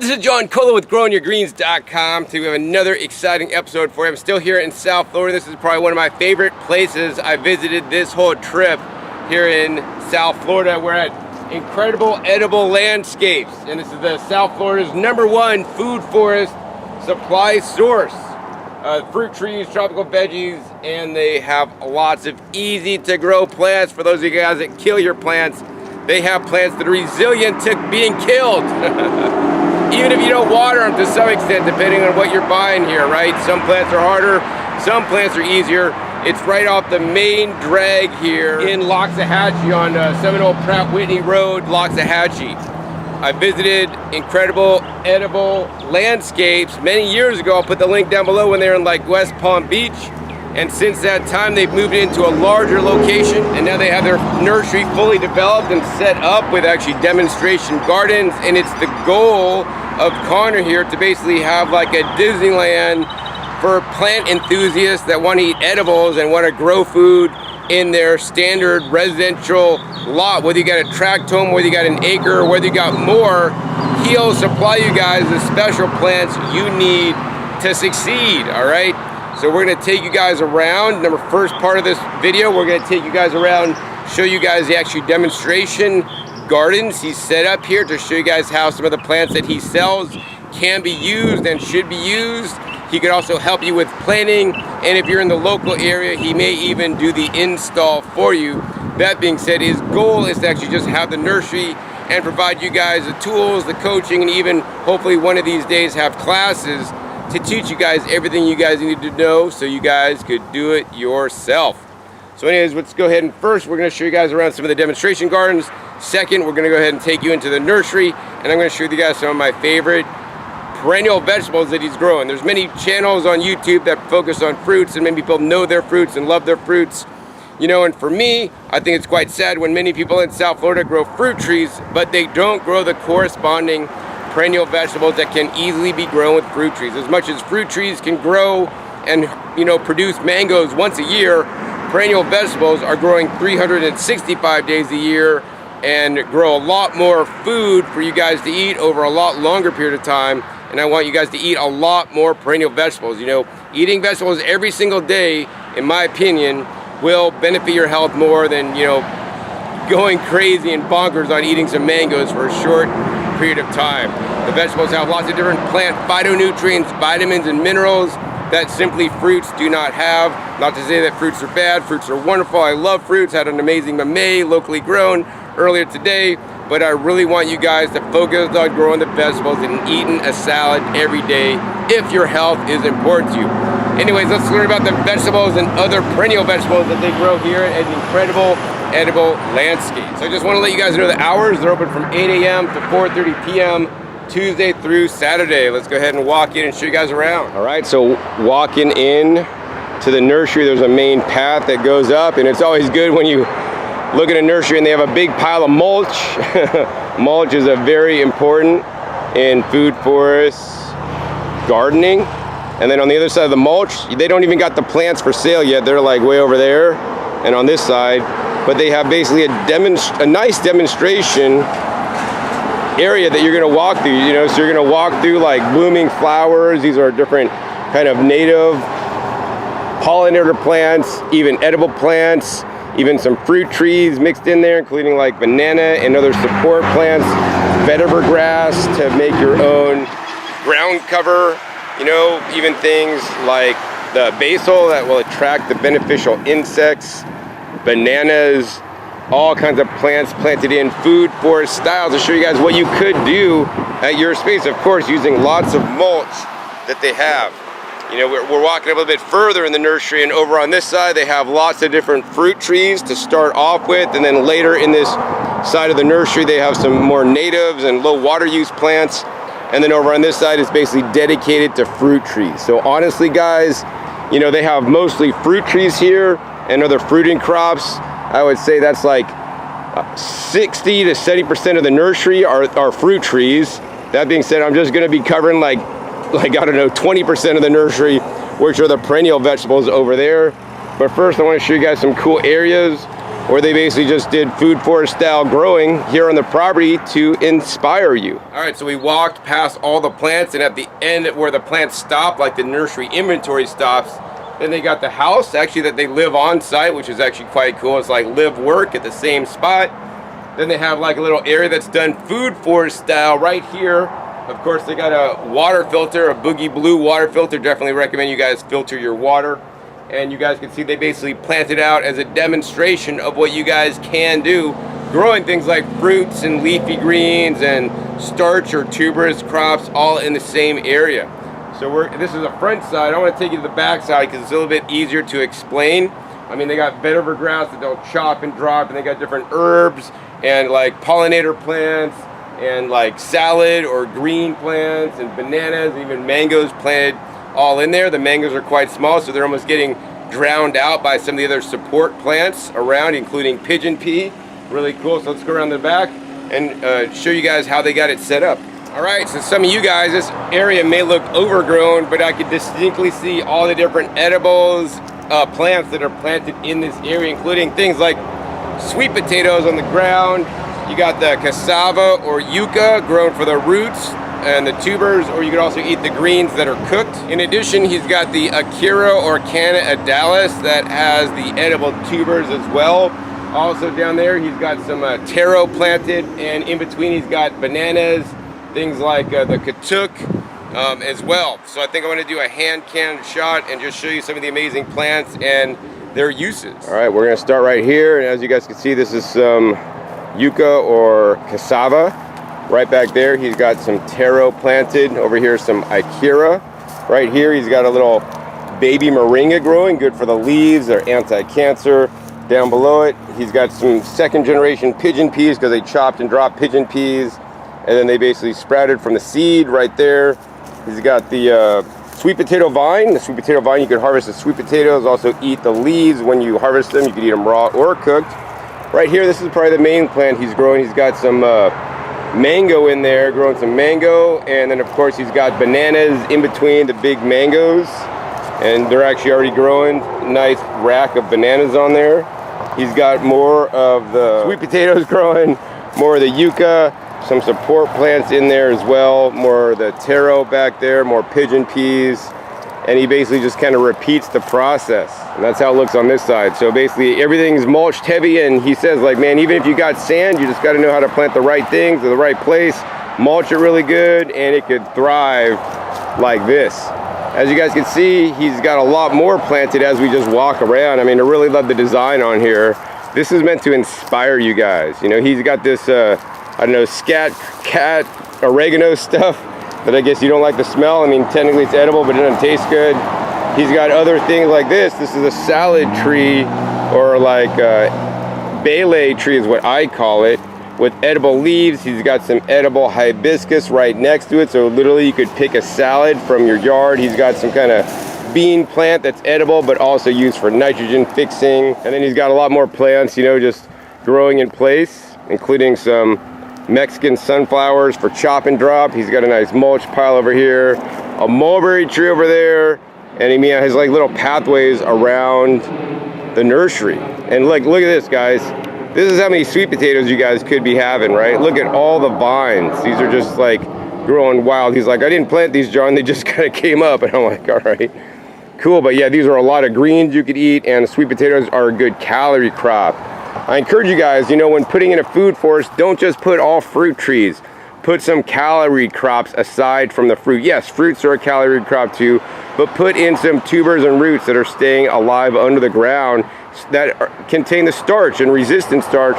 This is John Colo with GrowingYourGreens.com. Today we have another exciting episode for you. I'm still here in South Florida. This is probably one of my favorite places I visited this whole trip here in South Florida. We're at incredible edible landscapes, and this is the South Florida's #1 food forest supply source. Fruit trees, tropical veggies, and they have lots of easy to grow plants. For those of you guys that kill your plants, they have plants that are resilient to being killed. Even if you don't water them to some extent, depending on what you're buying here, right? Some plants are harder, some plants are easier. It's right off the main drag here in Loxahatchee on Seminole Pratt Whitney Road, Loxahatchee. I visited incredible edible landscapes many years ago. I'll put the link down below when they're in like West Palm Beach. And since that time, they've moved into a larger location, and now they have their nursery fully developed and set up with actually demonstration gardens. And it's the goal of Connor here to basically have like a Disneyland for plant enthusiasts that want to eat edibles and want to grow food in their standard residential lot. Whether you got a tract home, whether you got an acre, or whether you got more, he'll supply you guys the special plants you need to succeed, all right? So we're gonna take you guys around. The first part of this video, we're gonna take you guys around, show you guys the actual demonstration gardens he's set up here to show you guys how some of the plants that he sells can be used and should be used. He could also help you with planting, and if you're in the local area, he may even do the install for you. That being said, his goal is to actually just have the nursery and provide you guys the tools, the coaching, and even hopefully one of these days have classes to teach you guys everything you guys need to know so you guys could do it yourself. So anyways, let's go ahead and first we're going to show you guys around some of the demonstration gardens. Second, we're going to go ahead and take you into the nursery, and I'm going to show you guys some of my favorite perennial vegetables that he's growing. There's many channels on YouTube that focus on fruits, and many people know their fruits and love their fruits. You know, and for me, I think it's quite sad when many people in South Florida grow fruit trees, but they don't grow the corresponding perennial vegetables that can easily be grown with fruit trees. As much as fruit trees can grow and, you know, produce mangoes once a year, perennial vegetables are growing 365 days a year and grow a lot more food for you guys to eat over a lot longer period of time. And I want you guys to eat a lot more perennial vegetables. You know, eating vegetables every single day, in my opinion, will benefit your health more than, you know, going crazy and bonkers on eating some mangoes for a short period of time. The vegetables have lots of different plant phytonutrients, vitamins, and minerals that simply fruits do not have. Not to say that fruits are bad, fruits are wonderful. I love fruits, had an amazing mamey, locally grown earlier today, but I really want you guys to focus on growing the vegetables and eating a salad every day if your health is important to you. Anyways, let's learn about the vegetables and other perennial vegetables that they grow here at an incredible edible landscape. So I just want to let you guys know the hours. They're open from 8 a.m. to 4:30 p.m. Tuesday through Saturday. Let's go ahead and walk in and show you guys around. All right, so walking in to the nursery, there's a main path that goes up, and it's always good when you look at a nursery and they have a big pile of mulch. Mulch is a very important in food forests gardening. And then on the other side of the mulch, they don't even got the plants for sale yet. They're like way over there and on this side. But they have basically a nice demonstration area that you're gonna walk through. You know, so you're gonna walk through like blooming flowers. These are different kind of native pollinator plants, even edible plants, even some fruit trees mixed in there, including like banana and other support plants, vetiver grass to make your own ground cover. You know, even things like the basil that will attract the beneficial insects, bananas, all kinds of plants planted in food forest styles to show you guys what you could do at your space. Of course, using lots of mulch that they have. You know, we're walking a little bit further in the nursery, and over on this side, they have lots of different fruit trees to start off with, and then later in this side of the nursery, they have some more natives and low water use plants. And then over on this side is basically dedicated to fruit trees. So honestly, guys, you know, they have mostly fruit trees here and other fruiting crops. I would say that's like 60 to 70% of the nursery are fruit trees. That being said, I'm just gonna be covering like I don't know, 20% of the nursery, which are the perennial vegetables over there. But first, I wanna show you guys some cool areas or they basically just did food forest style growing here on the property to inspire you. All right, so we walked past all the plants, and at the end where the plants stop, like the nursery inventory stops, then they got the house actually that they live on site, which is actually quite cool. It's like live work at the same spot. Then they have like a little area that's done food forest style right here. Of course, they got a water filter, a boogie blue water filter. Definitely recommend you guys filter your water. And you guys can see they basically planted out as a demonstration of what you guys can do, growing things like fruits and leafy greens and starch or tuberous crops all in the same area. So this is the front side. I want to take you to the back side because it's a little bit easier to explain. I mean, they got vetiver grass that they'll chop and drop, and they got different herbs and like pollinator plants and like salad or green plants and bananas, and even mangoes planted all in there. The mangoes are quite small, so they're almost getting drowned out by some of the other support plants around, including pigeon pea. Really cool. So let's go around the back and show you guys how they got it set up. All right, so some of you guys, this area may look overgrown, but I could distinctly see all the different edibles, plants that are planted in this area, including things like sweet potatoes on the ground. You got the cassava or yucca grown for the roots and the tubers, or you could also eat the greens that are cooked. In addition, he's got the Akira or Canna Adalis that has the edible tubers as well. Also down there, he's got some taro planted, and in between he's got bananas, things like the Katuk as well. So I think I want to do a hand canned shot and just show you some of the amazing plants and their uses. All right, we're gonna start right here, and as you guys can see, this is some yucca or cassava. Right back there, he's got some taro planted. Over here, some Akira. Right here, he's got a little baby moringa growing, good for the leaves. They're anti-cancer. Down below it, he's got some second generation pigeon peas because they chopped and dropped pigeon peas, and then they basically sprouted from the seed right there. He's got the sweet potato vine. The sweet potato vine, you could harvest the sweet potatoes, also eat the leaves when you harvest them. You could eat them raw or cooked. Right here, this is probably the main plant he's growing. He's got some mango in there, growing some mango, and then of course he's got bananas in between the big mangoes, and they're actually already growing. Nice rack of bananas on there. He's got more of the sweet potatoes growing, more of the yucca, some support plants in there as well, more of the taro back there, more pigeon peas, and he basically just kind of repeats the process, and that's how it looks on this side. So basically everything's mulched heavy, and he says, like, man, even if you got sand, you just got to know how to plant the right things in the right place, mulch it really good, and it could thrive like this. As you guys can see, he's got a lot more planted as we just walk around. I mean, I really love the design on here. This is meant to inspire you guys. You know, he's got this I don't know, scat cat oregano stuff that I guess you don't like the smell. I mean, technically it's edible, but it doesn't taste good. He's got other things like this. This is a salad tree, or like Bele tree is what I call it, with edible leaves. He's got some edible hibiscus right next to it, so literally you could pick a salad from your yard. He's got some kind of bean plant that's edible, but also used for nitrogen fixing. And then he's got a lot more plants, you know, just growing in place, including some Mexican sunflowers for chop and drop. He's got a nice mulch pile over here, a mulberry tree over there, and he has like little pathways around the nursery. And look at this, guys. This is how many sweet potatoes you guys could be having, right? Look at all the vines. These are just like growing wild. He's like, I didn't plant these, John. They just kind of came up. And I'm like, all right, cool. But yeah, these are a lot of greens you could eat, and sweet potatoes are a good calorie crop. I encourage you guys, you know, when putting in a food forest, don't just put all fruit trees. Put some calorie crops aside from the fruit. Yes, fruits are a calorie crop too, but put in some tubers and roots that are staying alive under the ground that contain the starch and resistant starch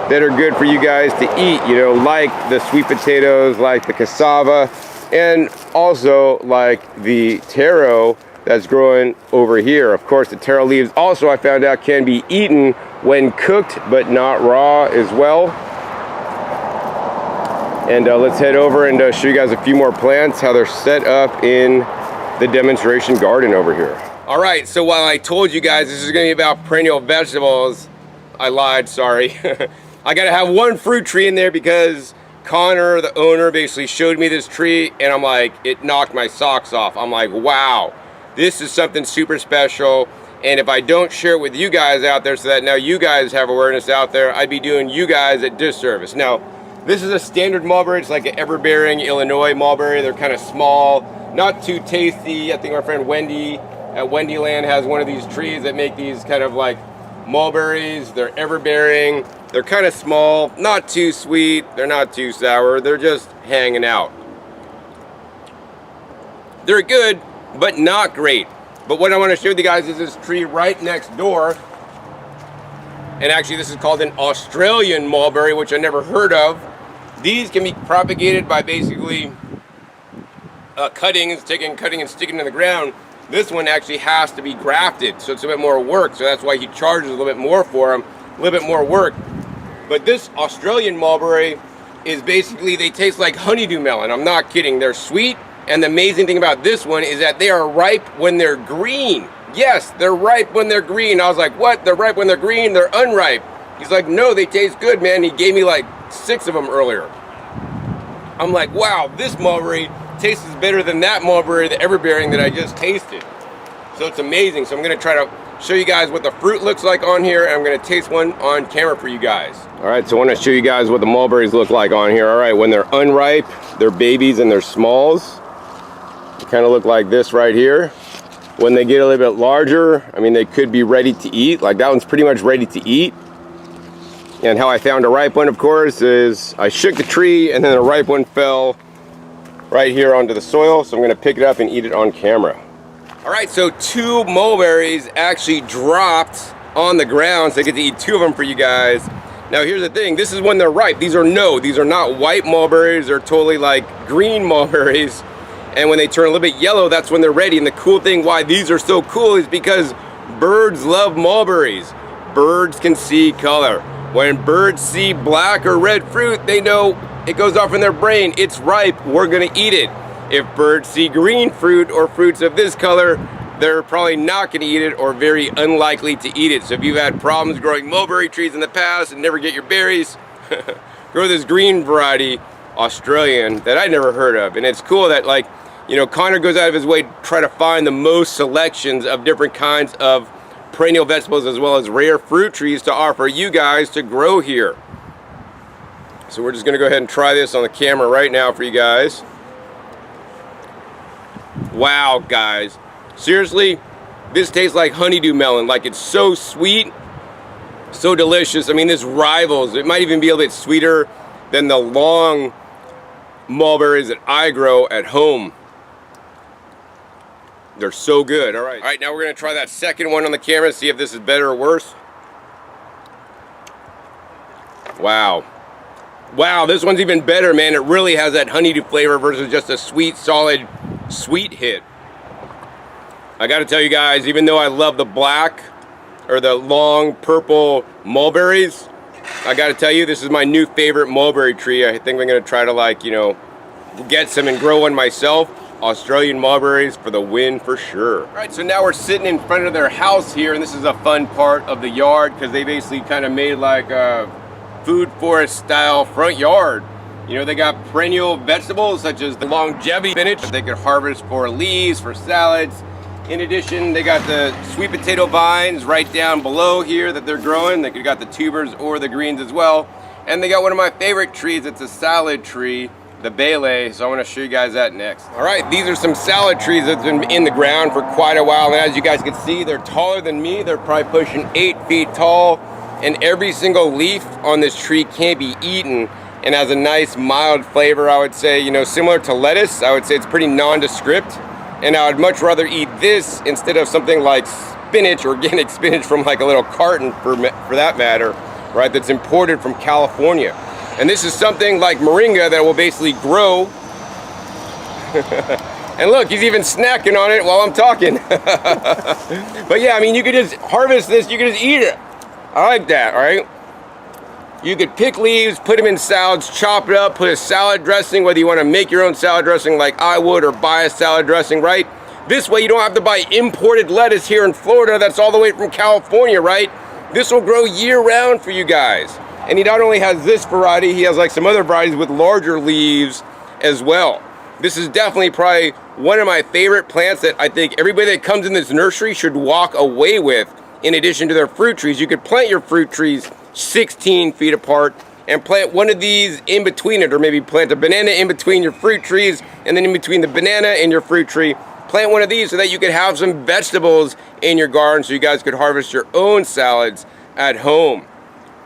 that are good for you guys to eat, you know, like the sweet potatoes, like the cassava, and also like the taro that's growing over here. Of course, the taro leaves also, I found out, can be eaten when cooked, but not raw as well. And let's head over and show you guys a few more plants, how they're set up in the demonstration garden over here. All right, so while I told you guys this is gonna be about perennial vegetables, I lied, sorry. I gotta have one fruit tree in there because Connor, the owner, basically showed me this tree, and I'm like, it knocked my socks off. I'm like, wow, this is something super special. And if I don't share it with you guys out there so that now you guys have awareness out there, I'd be doing you guys a disservice. Now, this is a standard mulberry. It's like an Everbearing Illinois mulberry. They're kind of small, not too tasty. I think our friend Wendy at Wendyland has one of these trees that make these kind of like mulberries. They're Everbearing. They're kind of small, not too sweet. They're not too sour. They're just hanging out. They're good, but not great. But what I want to show you guys is this tree right next door. And actually this is called an Australian mulberry, which I never heard of. These can be propagated by basically cutting and sticking in the ground. This one actually has to be grafted, so it's a bit more work. So that's why he charges a little bit more for them, a little bit more work. But this Australian mulberry is basically, they taste like honeydew melon. I'm not kidding. They're sweet. And the amazing thing about this one is that they are ripe when they're green. Yes, they're ripe when they're green. I was like, what? They're ripe when they're green? They're unripe. He's like, no, they taste good, man. He gave me like 6 of them earlier. I'm like, wow, this mulberry tastes better than that mulberry, the Everbearing that I just tasted. So it's amazing. So I'm gonna try to show you guys what the fruit looks like on here, and I'm gonna taste one on camera for you guys. All right, so I wanna show you guys what the mulberries look like on here. All right, when they're unripe, they're babies and they're smalls. They kind of look like this right here. When they get a little bit larger, I mean, they could be ready to eat. Like that one's pretty much ready to eat. And how I found a ripe one, of course, is I shook the tree and then a ripe one fell right here onto the soil. So I'm gonna pick it up and eat it on camera. All right, so 2 mulberries actually dropped on the ground. So I get to eat 2 of them for you guys. Now here's the thing, this is when they're ripe. These are not white mulberries. They're totally like green mulberries. And when they turn a little bit yellow, that's when they're ready. And the cool thing why these are so cool is because birds love mulberries. Birds can see color. When birds see black or red fruit, they know it goes off in their brain. It's ripe, we're gonna eat it. If birds see green fruit or fruits of this color, they're probably not gonna eat it or very unlikely to eat it. So if you've had problems growing mulberry trees in the past and never get your berries, grow this green variety, Australian, that I never heard of. And it's cool that, like, you know, Connor goes out of his way to try to find the most selections of different kinds of perennial vegetables as well as rare fruit trees to offer you guys to grow here. So we're just gonna go ahead and try this on the camera right now for you guys. Wow, guys. Seriously, this tastes like honeydew melon. Like, it's so sweet, so delicious. I mean, this rivals, it might even be a little bit sweeter than the long mulberries that I grow at home. They're so good. All right, now we're gonna try that second one on the camera, see if this is better or worse. Wow. Wow, this one's even better, man. It really has that honeydew flavor versus just a sweet, solid, sweet hit. I gotta tell you guys, even though I love the black or the long purple mulberries, I gotta tell you, this is my new favorite mulberry tree. I think I'm gonna try to, like, you know, get some and grow one myself. Australian mulberries for the win for sure. All right, so now we're sitting in front of their house here, and this is a fun part of the yard because they basically kind of made like a food forest style front yard. You know, they got perennial vegetables such as the longevity spinach they could harvest for leaves, for salads. In addition, they got the sweet potato vines right down below here that they're growing. They could got the tubers or the greens as well. And they got one of my favorite trees. It's a salad tree, the Bele, so I want to show you guys that next. All right, these are some salad trees that's been in the ground for quite a while, and as you guys can see, they're taller than me. They're probably pushing 8 feet tall, and every single leaf on this tree can be eaten and has a nice mild flavor, I would say, you know, similar to lettuce. I would say it's pretty nondescript, and I would much rather eat this instead of something like spinach, organic spinach from like a little carton for that matter, right, that's imported from California. And this is something like moringa that will basically grow. And look, he's even snacking on it while I'm talking. But yeah, I mean, you could just harvest this, you could just eat it. I like that, all right? You could pick leaves, put them in salads, chop it up, put a salad dressing, whether you want to make your own salad dressing like I would or buy a salad dressing, right? This way you don't have to buy imported lettuce here in Florida that's all the way from California, right? This will grow year round for you guys. And he not only has this variety, he has like some other varieties with larger leaves as well. This is definitely probably one of my favorite plants that I think everybody that comes in this nursery should walk away with. In addition to their fruit trees, you could plant your fruit trees 16 feet apart and plant one of these in between it, or maybe plant a banana in between your fruit trees, and then in between the banana and your fruit tree, plant one of these so that you could have some vegetables in your garden so you guys could harvest your own salads at home.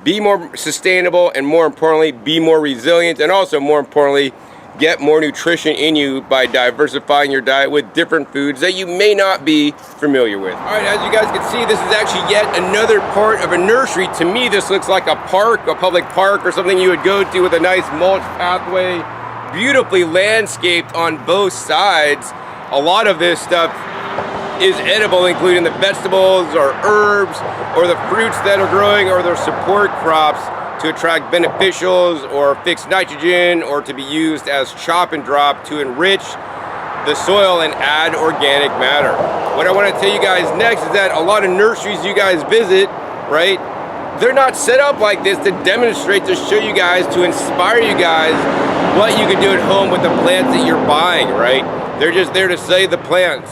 Be more sustainable, and more importantly, be more resilient, and also more importantly, get more nutrition in you by diversifying your diet with different foods that you may not be familiar with. All right, as you guys can see, this is actually yet another part of a nursery. To me, this looks like a park, a public park, or something you would go to with a nice mulch pathway, beautifully landscaped on both sides. A lot of this stuff is edible, including the vegetables or herbs or the fruits that are growing, or their support crops to attract beneficials or fix nitrogen, or to be used as chop and drop to enrich the soil and add organic matter. What I want to tell you guys next is that a lot of nurseries you guys visit, right, they're not set up like this to demonstrate, to show you guys, to inspire you guys what you can do at home with the plants that you're buying, right? They're just there to save the plants.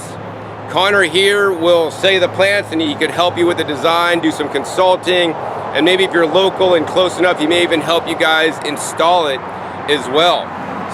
Connor here will say the plants, and he could help you with the design, do some consulting, and maybe if you're local and close enough, he may even help you guys install it as well.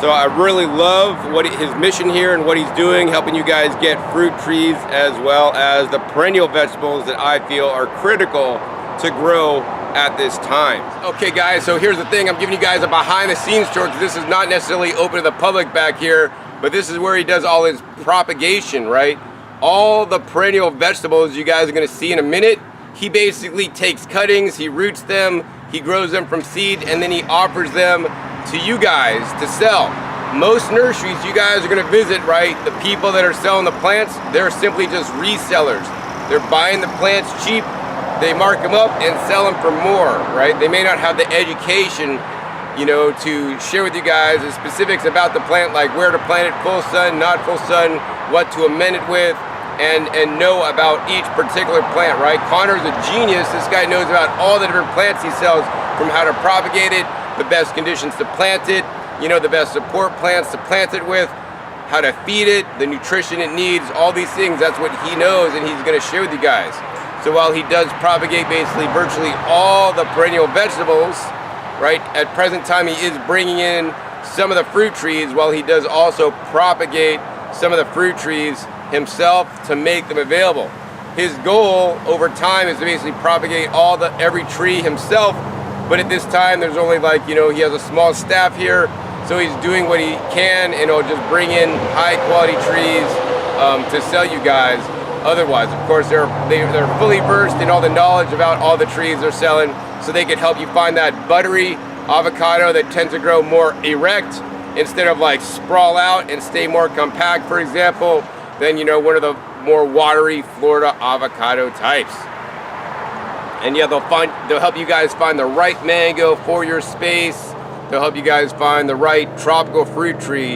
So I really love what his mission here and what he's doing, helping you guys get fruit trees as well as the perennial vegetables that I feel are critical to grow at this time. Okay guys, so here's the thing, I'm giving you guys a behind the scenes tour, because this is not necessarily open to the public back here, but this is where he does all his propagation, right? All the perennial vegetables you guys are gonna see in a minute, he basically takes cuttings, he roots them, he grows them from seed, and then he offers them to you guys to sell. Most nurseries you guys are gonna visit, right, the people that are selling the plants, they're simply just resellers. They're buying the plants cheap, they mark them up and sell them for more, right? They may not have the education, you know, to share with you guys the specifics about the plant, like where to plant it, full sun, not full sun, what to amend it with, and know about each particular plant, right? Connor's a genius. This guy knows about all the different plants he sells, from how to propagate it, the best conditions to plant it, you know, the best support plants to plant it with, how to feed it, the nutrition it needs, all these things. That's what he knows, and he's gonna share with you guys. So while he does propagate basically virtually all the perennial vegetables, right, at present time he is bringing in some of the fruit trees, while he does also propagate some of the fruit trees himself to make them available. His goal over time is to basically propagate every tree himself, but at this time there's only, like, you know, he has a small staff here, so he's doing what he can, and he'll just bring in high quality trees to sell you guys. Otherwise, of course, they're fully versed in all the knowledge about all the trees they're selling, so they can help you find that buttery avocado that tends to grow more erect instead of like sprawl out and stay more compact, for example, than, you know, one of the more watery Florida avocado types. And yeah, they'll help you guys find the right mango for your space. They'll help you guys find the right tropical fruit tree,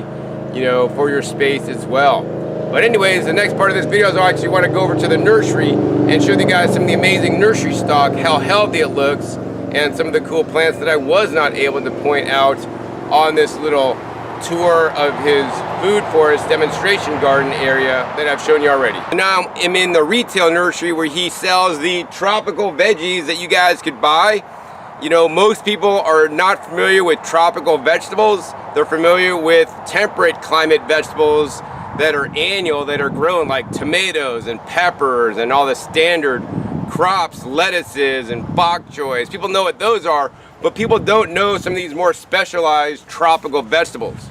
you know, for your space as well. But anyways, the next part of this video is I actually want to go over to the nursery and show you guys some of the amazing nursery stock, how healthy it looks, and some of the cool plants that I was not able to point out on this little tour of his food forest demonstration garden area that I've shown you already. Now I'm in the retail nursery where he sells the tropical veggies that you guys could buy. You know, most people are not familiar with tropical vegetables. They're familiar with temperate climate vegetables that are annual, that are grown, like tomatoes and peppers and all the standard crops, lettuces and bok choys. People know what those are, but people don't know some of these more specialized tropical vegetables.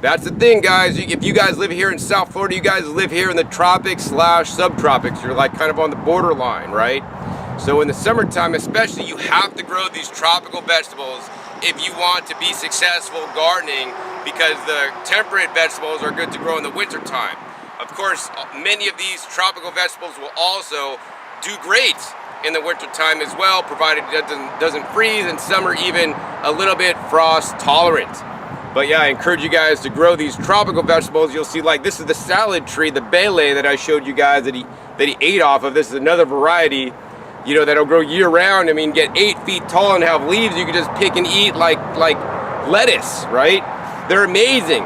That's the thing, guys. If you guys live here in South Florida, you guys live here in the tropics / subtropics. You're like kind of on the borderline, right? So in the summertime especially, you have to grow these tropical vegetables if you want to be successful gardening, because the temperate vegetables are good to grow in the wintertime. Of course, many of these tropical vegetables will also do great in the wintertime as well, provided it doesn't freeze, and some are even a little bit frost tolerant. But yeah, I encourage you guys to grow these tropical vegetables. You'll see, like, this is the salad tree, the Bele that I showed you guys that he ate off of. This is another variety, you know, that'll grow year round. I mean, get 8 feet tall and have leaves you can just pick and eat like lettuce, right? They're amazing.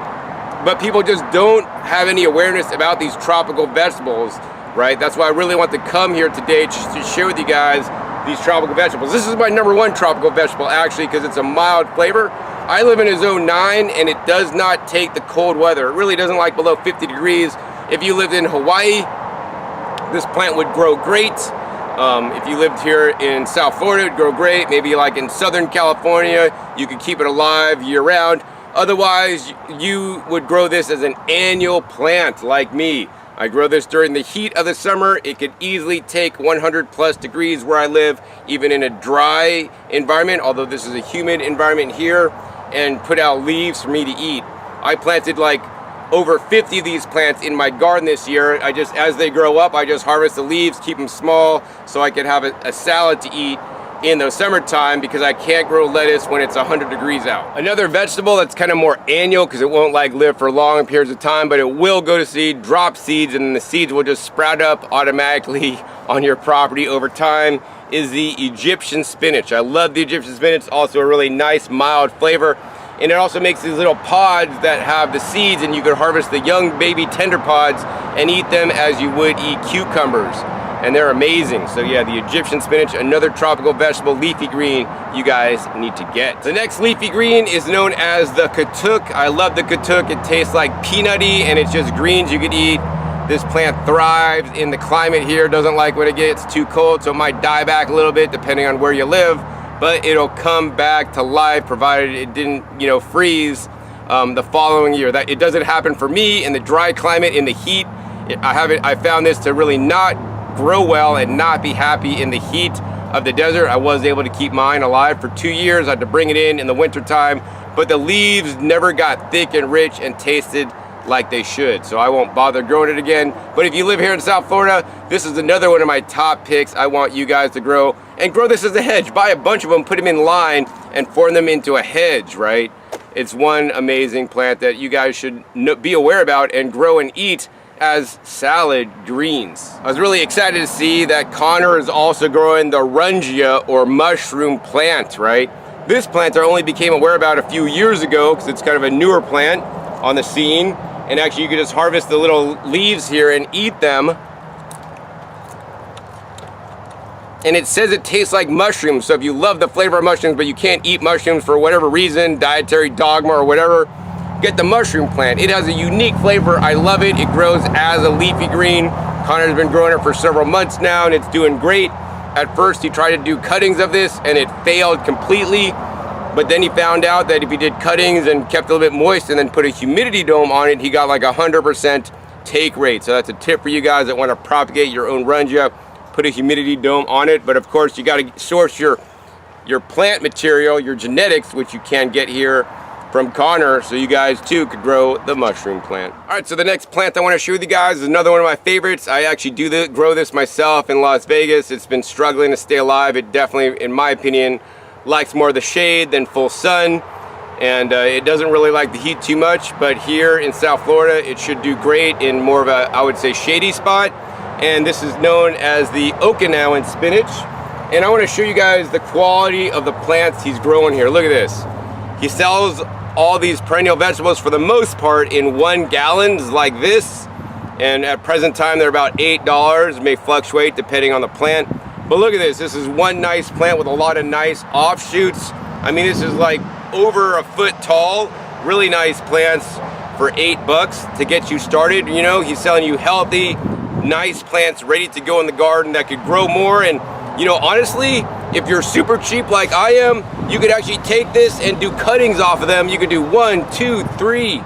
but people just don't have any awareness about these tropical vegetables, right? That's why I really want to come here today to share with you guys these tropical vegetables. This is my #1 tropical vegetable actually, because it's a mild flavor. I live in a zone 9 and it does not take the cold weather. It really doesn't like below 50 degrees. If you lived in Hawaii, this plant would grow great. If you lived here in South Florida, it would grow great. Maybe like in Southern California, you could keep it alive year round. Otherwise, you would grow this as an annual plant like me. I grow this during the heat of the summer. It could easily take 100+ degrees where I live, even in a dry environment, although this is a humid environment here, and put out leaves for me to eat. I planted like over 50 of these plants in my garden this year. As they grow up, I just harvest the leaves, keep them small, so I can have a salad to eat in the summertime, because I can't grow lettuce when it's 100 degrees out. Another vegetable that's kind of more annual, because it won't like live for long periods of time, but it will go to seed, drop seeds, and then the seeds will just sprout up automatically on your property over time, is the Egyptian spinach. I love the Egyptian spinach. It's also a really nice mild flavor, and it also makes these little pods that have the seeds, and you could harvest the young baby tender pods and eat them as you would eat cucumbers. And they're amazing. So yeah, the Egyptian spinach, another tropical vegetable, leafy green, you guys need to get. The next leafy green is known as the Katuk. I love the Katuk. It tastes like peanutty, and it's just greens you could eat. This plant thrives in the climate here, doesn't like when it gets too cold, so it might die back a little bit depending on where you live, but it'll come back to life provided it didn't, freeze the following year. That it doesn't happen for me in the dry climate, in the heat. I found this to really not grow well and not be happy in the heat of the desert. I was able to keep mine alive for 2 years. I had to bring it in the winter time, but the leaves never got thick and rich and tasted like they should, so I won't bother growing it again. But if you live here in South Florida, this is another one of my top picks. I want you guys to grow this as a hedge. Buy a bunch of them, put them in line, and form them into a hedge, right? It's one amazing plant that you guys should be aware about and grow and eat as salad greens. I was really excited to see that Connor is also growing the Rungia, or mushroom plant, right? This plant I only became aware about a few years ago, because it's kind of a newer plant on the scene, and actually you can just harvest the little leaves here and eat them. And it says it tastes like mushrooms, so if you love the flavor of mushrooms but you can't eat mushrooms for whatever reason, dietary dogma or whatever, get the mushroom plant. It has a unique flavor. I love it. It grows as a leafy green. Connor's been growing it for several months now, and it's doing great. At first he tried to do cuttings of this and it failed completely, but then he found out that if he did cuttings and kept it a little bit moist and then put a humidity dome on it, he got like 100% take rate. So that's a tip for you guys that want to propagate your own Rungia. Put a humidity dome on it, but of course you got to source your plant material, your genetics, which you can get here from Connor, so you guys too could grow the mushroom plant. All right, so the next plant I want to share with you guys is another one of my favorites. I actually grow this myself in Las Vegas. It's been struggling to stay alive. It definitely, in my opinion, likes more of the shade than full sun, and it doesn't really like the heat too much, but here in South Florida it should do great in more of a, I would say, shady spot. And this is known as the Okinawan spinach, and I want to show you guys the quality of the plants he's growing here. Look at this. He sells all these perennial vegetables for the most part in 1 gallons like this, and at present time they're about $8. It may fluctuate depending on the plant, but look at this. This is one nice plant with a lot of nice offshoots. I mean, this is like over a foot tall, really nice plants for $8 to get you started. He's selling you healthy, nice plants ready to go in the garden that could grow more. And honestly, if you're super cheap like I am, you could actually take this and do cuttings off of them. You could do 1, 2, 3,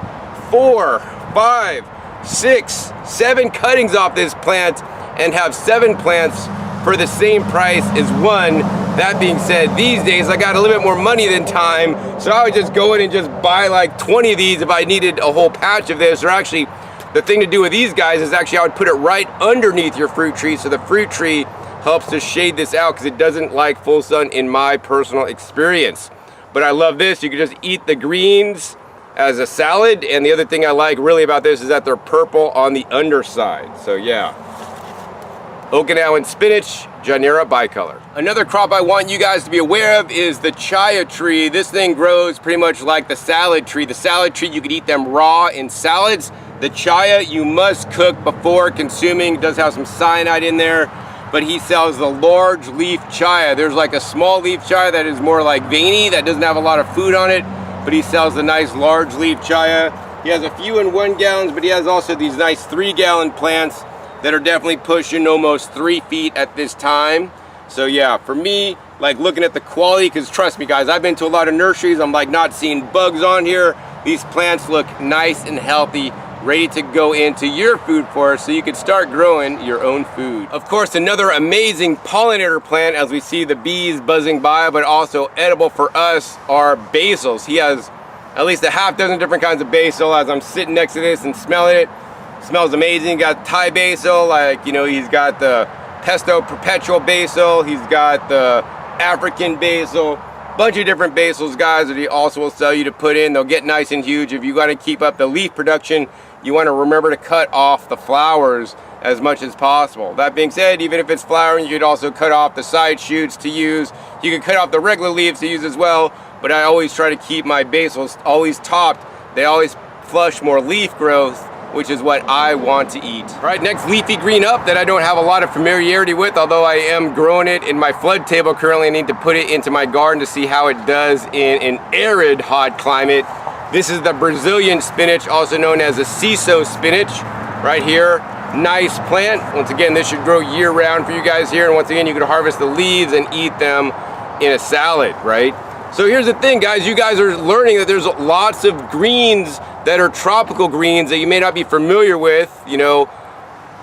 4, 5, 6, 7 cuttings off this plant and have 7 plants for the same price as 1. That being said, these days I got a little bit more money than time, so I would just go in and just buy like 20 of these if I needed a whole patch of this. Or actually, the thing to do with these guys is actually I would put it right underneath your fruit tree, so the fruit tree helps to shade this out because it doesn't like full sun in my personal experience. But I love this. You can just eat the greens as a salad, and the other thing I like really about this is that they're purple on the underside. So yeah. Okinawan Spinach, Genera bicolor. Another crop I want you guys to be aware of is the Chaya tree. This thing grows pretty much like the salad tree. The salad tree, you could eat them raw in salads. The Chaya, you must cook before consuming. It does have some cyanide in there, but he sells the large leaf Chaya. There's like a small leaf Chaya that is more like veiny, that doesn't have a lot of food on it, but he sells the nice large leaf Chaya. He has a few in 1 gallons, but he has also these nice 3-gallon plants that are definitely pushing almost 3 feet at this time. So yeah, for me, like looking at the quality, because trust me guys, I've been to a lot of nurseries, I'm like not seeing bugs on here. These plants look nice and healthy, ready to go into your food forest so you can start growing your own food. Of course, another amazing pollinator plant, as we see the bees buzzing by, but also edible for us, are basils. He has at least a half dozen different kinds of basil. As I'm sitting next to this and smelling it, smells amazing. He got Thai basil, like, you know, he's got the pesto perpetual basil, he's got the African basil, bunch of different basils, guys, that he also will sell you to put in. They'll get nice and huge. If you got to keep up the leaf production, you want to remember to cut off the flowers as much as possible. That being said, even if it's flowering, you could also cut off the side shoots to use. You can cut off the regular leaves to use as well, but I always try to keep my basils always topped. They always flush more leaf growth, which is what I want to eat. All right, next leafy green up that I don't have a lot of familiarity with, although I am growing it in my flood table currently. I need to put it into my garden to see how it does in an arid, hot climate. This is the Brazilian spinach, also known as a Sisso spinach, right here. Nice plant. Once again, this should grow year round for you guys here. And once again, you can harvest the leaves and eat them in a salad, right? So here's the thing, guys. You guys are learning that there's lots of greens that are tropical greens that you may not be familiar with, you know,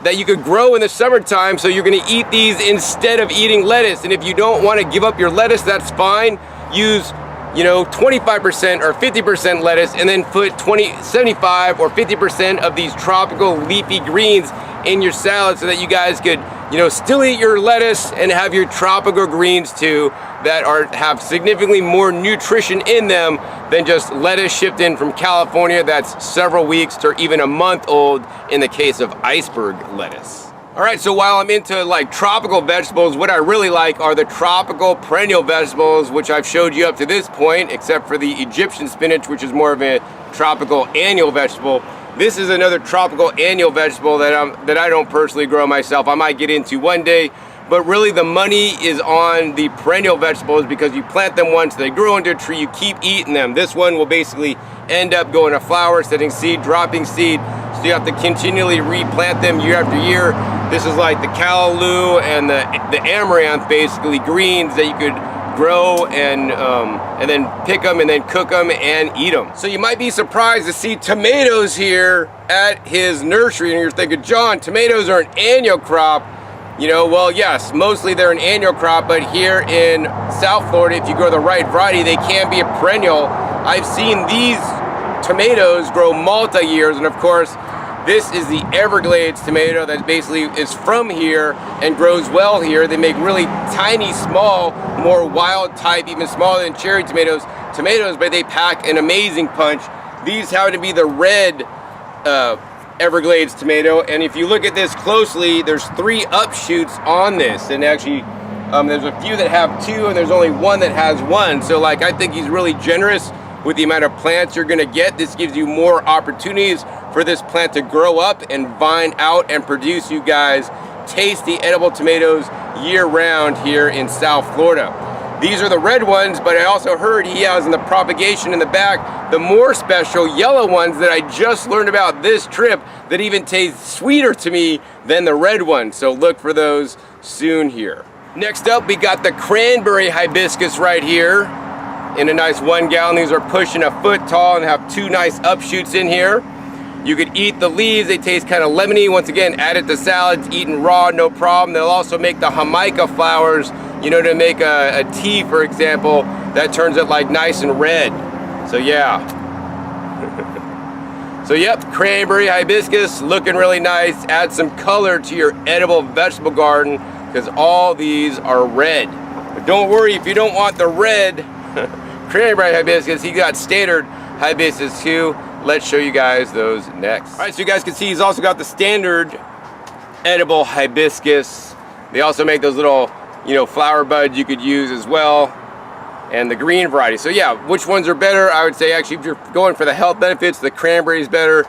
that you could grow in the summertime. So you're gonna eat these instead of eating lettuce. And if you don't wanna give up your lettuce, that's fine. Use, you know, 25% or 50% lettuce, and then put 75 or 50% of these tropical leafy greens in your salad so that you guys could, you know, still eat your lettuce and have your tropical greens too, that have significantly more nutrition in them than just lettuce shipped in from California that's several weeks or even a month old in the case of iceberg lettuce. All right, so while I'm into like tropical vegetables, what I really like are the tropical perennial vegetables, which I've showed you up to this point, except for the Egyptian spinach, which is more of a tropical annual vegetable. This is another tropical annual vegetable that I don't personally grow myself. I might get into one day, but really the money is on the perennial vegetables because you plant them once, they grow into a tree, you keep eating them. This one will basically end up going to flower, setting seed, dropping seed, so you have to continually replant them year after year. This is like the CALLALOO and the Amaranth, basically greens that you could grow and then pick them and then cook them and eat them. So you might be surprised to see tomatoes here at his nursery, and you're thinking, John, tomatoes are an annual crop. You know, well, yes, mostly they're an annual crop, but here in South Florida, if you grow the right variety, they can be a perennial. I've seen these tomatoes grow multi-years, and of course, this is the Everglades tomato that basically is from here and grows well here. They make really tiny, small, more wild type, even smaller than cherry tomatoes, but they pack an amazing punch. These happen to be the red Everglades tomato, and if you look at this closely, there's 3 upshoots on this, and actually there's a few that have 2 and there's only one that has 1. So like, I think he's really generous with the amount of plants you're gonna get. This gives you more opportunities for this plant to grow up and vine out and produce you guys tasty edible tomatoes year round here in South Florida. These are the red ones, but I also heard he has in the propagation in the back the more special yellow ones that I just learned about this trip that even taste sweeter to me than the red ones. So look for those soon here. Next up, we got the Cranberry Hibiscus right here in a nice 1 gallon. These are pushing a foot tall and have 2 nice upshoots in here. You could eat the leaves, they taste kind of lemony. Once again, add it to salads, eaten raw, no problem. They'll also make the Jamaica flowers, you know, to make a tea, for example, that turns it like nice and red. So yeah. So yep, Cranberry Hibiscus, looking really nice. Add some color to your edible vegetable garden because all these are red. But don't worry if you don't want the red Cranberry Hibiscus, he got standard hibiscus too. Let's show you guys those next. All right, so you guys can see he's also got the standard edible hibiscus They also make those little, you know, flower buds you could use as well, and the green variety. So yeah, which ones are better? I would say actually if you're going for the health benefits, the cranberry is better.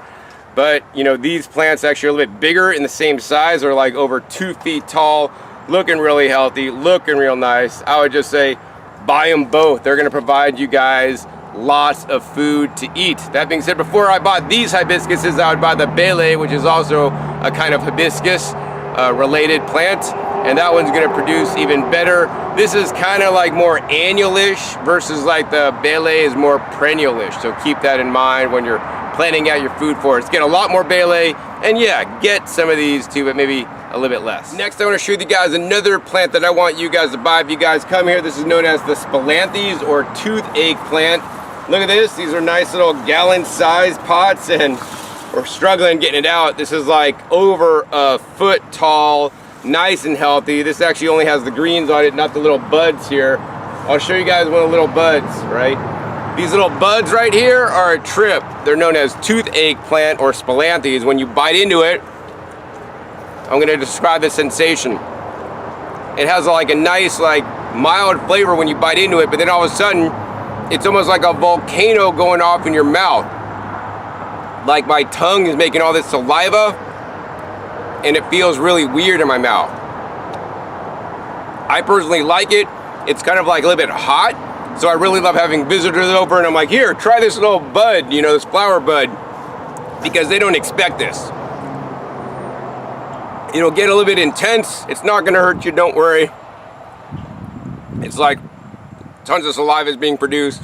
But you know, these plants actually are a little bit bigger in the same size. They're like over 2 feet tall, looking really healthy, looking real nice. I would just say buy them both. They're gonna provide you guys lots of food to eat. That being said, before I bought these hibiscuses, I would buy the Bele, which is also a kind of hibiscus related plant, and that one's gonna produce even better. This is kind of like more annual-ish versus like the Bele is more perennial-ish. So keep that in mind when you're planning out your food forests. Get a lot more Bele, and yeah, get some of these too, but maybe a little bit less. Next, I want to show you guys another plant that I want you guys to buy if you guys come here. This is known as the Spilanthes or toothache plant. Look at this. These are nice little gallon-sized pots, and we're struggling getting it out. This is like over a foot tall, nice and healthy. This actually only has the greens on it, not the little buds here. I'll show you guys one of the little buds, right? These little buds right here are a trip. They're known as toothache plant or Spilanthes. When you bite into it, I'm gonna describe the sensation. It has like a nice, like mild flavor when you bite into it, but then all of a sudden, it's almost like a volcano going off in your mouth. Like my tongue is making all this saliva, and it feels really weird in my mouth. I personally like it. It's kind of like a little bit hot. So I really love having visitors over, and I'm like, here, try this little bud, you know, this flower bud, because they don't expect this. It'll get a little bit intense. It's not gonna hurt you, don't worry. It's like tons of saliva is being produced.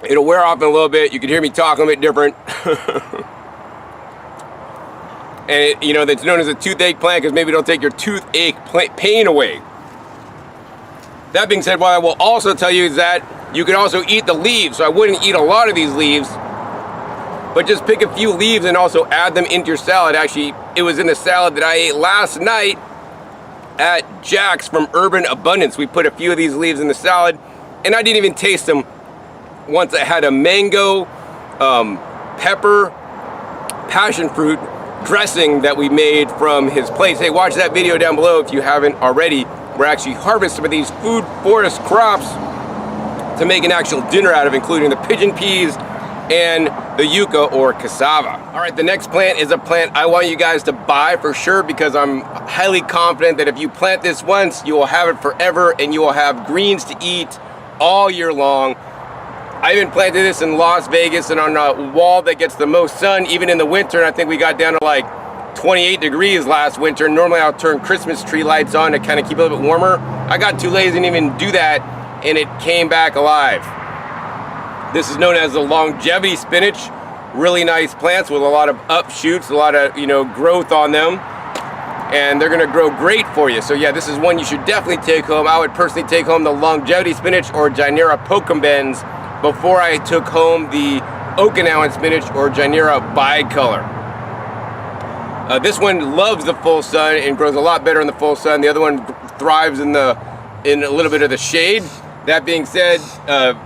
It'll wear off in a little bit. You can hear me talk a bit different. And it, you know, that's known as a toothache plant because maybe it'll take your toothache pain away. That being said, what I will also tell you is that you can also eat the leaves. So I wouldn't eat a lot of these leaves, but just pick a few leaves and also add them into your salad. Actually, it was in the salad that I ate last night at Jack's from Urban Abundance. We put a few of these leaves in the salad, and I didn't even taste them once. I had a mango, pepper, passion fruit dressing that we made from his place. Hey, watch that video down below if you haven't already. We're actually harvesting some of these food forest crops to make an actual dinner out of, including the pigeon peas and the yucca or cassava. All right, the next plant is a plant I want you guys to buy for sure, because I'm highly confident that if you plant this once, you will have it forever and you will have greens to eat all year long. I even planted this in Las Vegas and on a wall that gets the most sun, even in the winter, and I think we got down to like 28 degrees last winter. Normally I'll turn Christmas tree lights on to kind of keep it a little bit warmer. I got too lazy and didn't even do that, and it came back alive. This is known as the longevity spinach. Really nice plants with a lot of upshoots, a lot of, you know, growth on them, and they're gonna grow great for you. So yeah, this is one you should definitely take home. I would personally take home the longevity spinach or Gynera pocumbens before I took home the Okinawan spinach or Gynera bicolor. This one loves the full sun and grows a lot better in the full sun. The other one thrives in a little bit of the shade. That being said,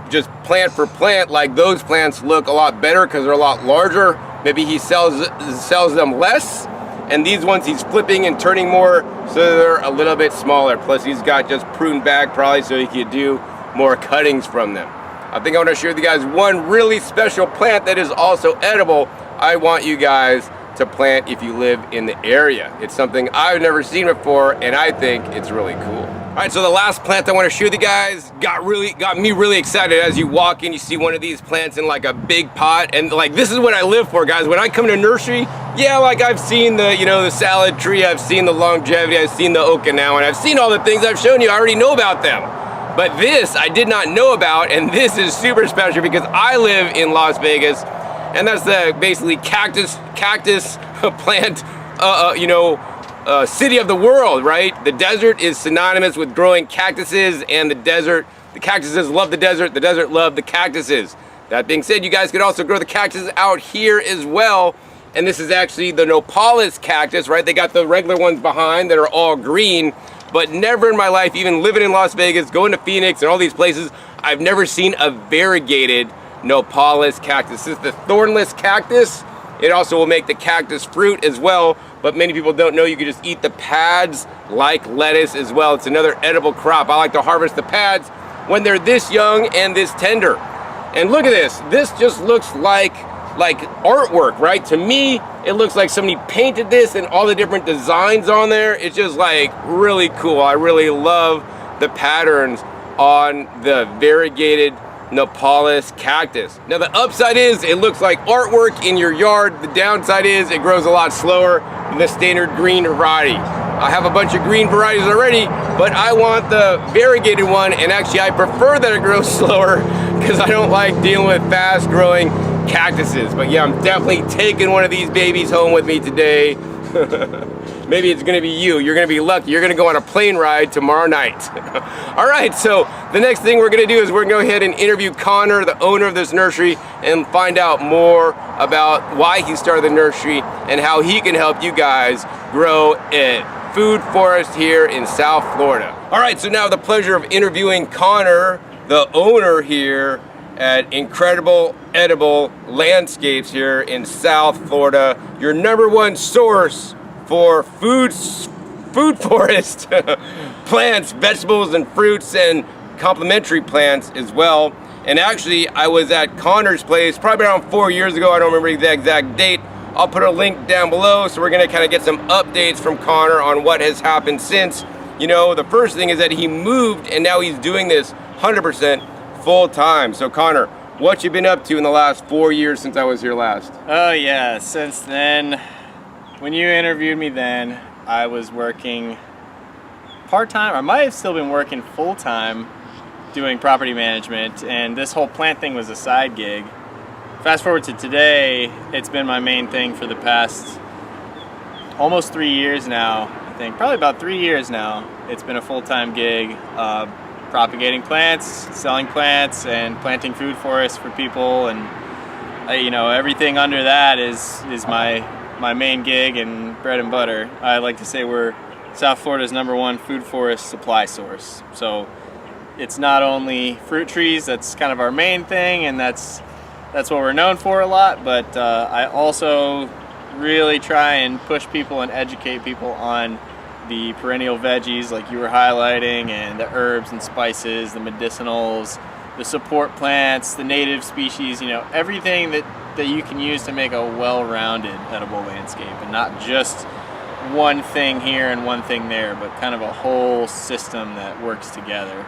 just plant for plant, like those plants look a lot better because they're a lot larger. Maybe he sells them less, and these ones he's flipping and turning more, so they're a little bit smaller. Plus he's got just pruned back probably so he could do more cuttings from them. I think I want to share with you guys one really special plant that is also edible. I want you guys to plant if you live in the area. It's something I've never seen before, and I think it's really cool. All right, so the last plant I want to show you guys got me really excited. As you walk in, you see one of these plants in like a big pot, and like this is what I live for, guys. When I come to Nursery, yeah, like I've seen the, you know, the salad tree, I've seen the longevity, I've seen the Okinawan, I've seen all the things I've shown you. I already know about them. But this I did not know about, and this is super special because I live in Las Vegas, and that's the basically cactus plant, city of the world, right? The desert is synonymous with growing cactuses, and the cactuses love the desert love the cactuses. That being said, you guys could also grow the cactuses out here as well, and this is actually the Nopoles cactus, right? They got the regular ones behind that are all green, but never in my life, even living in Las Vegas, going to Phoenix and all these places, I've never seen a variegated Nopoles cactus. This is the Thornles cactus. It also will make the cactus fruit as well, but many people don't know you can just eat the pads like lettuce as well. It's another edible crop. I like to harvest the pads when they're this young and this tender. And look at this. This just looks like artwork, right? To me, it looks like somebody painted this and all the different designs on there. It's just like really cool. I really love the patterns on the variegated Nopoles cactus. Now the upside is it looks like artwork in your yard. The downside is it grows a lot slower than the standard green variety. I have a bunch of green varieties already, but I want the variegated one, and actually I prefer that it grows slower because I don't like dealing with fast growing cactuses. But yeah, I'm definitely taking one of these babies home with me today. Maybe it's gonna be you. You're gonna be lucky. You're gonna go on a plane ride tomorrow night. All right, so the next thing we're gonna do is we're gonna go ahead and interview Connor, the owner of this nursery, and find out more about why he started the nursery and how he can help you guys grow a food forest here in South Florida. All right, so now I have the pleasure of interviewing Connor, the owner here at Incredible Edible Landscapes here in South Florida, your #1 source for food forest plants, vegetables and fruits, and complementary plants as well. And actually, I was at Connor's place probably around 4 years ago. I don't remember the exact date. I'll put a link down below, so we're gonna kind of get some updates from Connor on what has happened since. You know, the first thing is that he moved and now he's doing this 100% full time. So Connor, what you been up to in the last 4 years since I was here last? Oh yeah, since then, when you interviewed me then, I was working part-time. I might have still been working full-time doing property management, and this whole plant thing was a side gig. Fast forward to today, it's been my main thing for the past almost 3 years now, I think. Probably about 3 years now. It's been a full-time gig, propagating plants, selling plants, and planting food forests for people, and you know, everything under that is my main gig and bread and butter. I like to say we're South Florida's #1 food forest supply source. So it's not only fruit trees, that's kind of our main thing, and that's what we're known for a lot, but I also really try and push people and educate people on the perennial veggies like you were highlighting, and the herbs and spices, the medicinals, the support plants, the native species, you know, everything that you can use to make a well-rounded edible landscape, and not just one thing here and one thing there, but kind of a whole system that works together.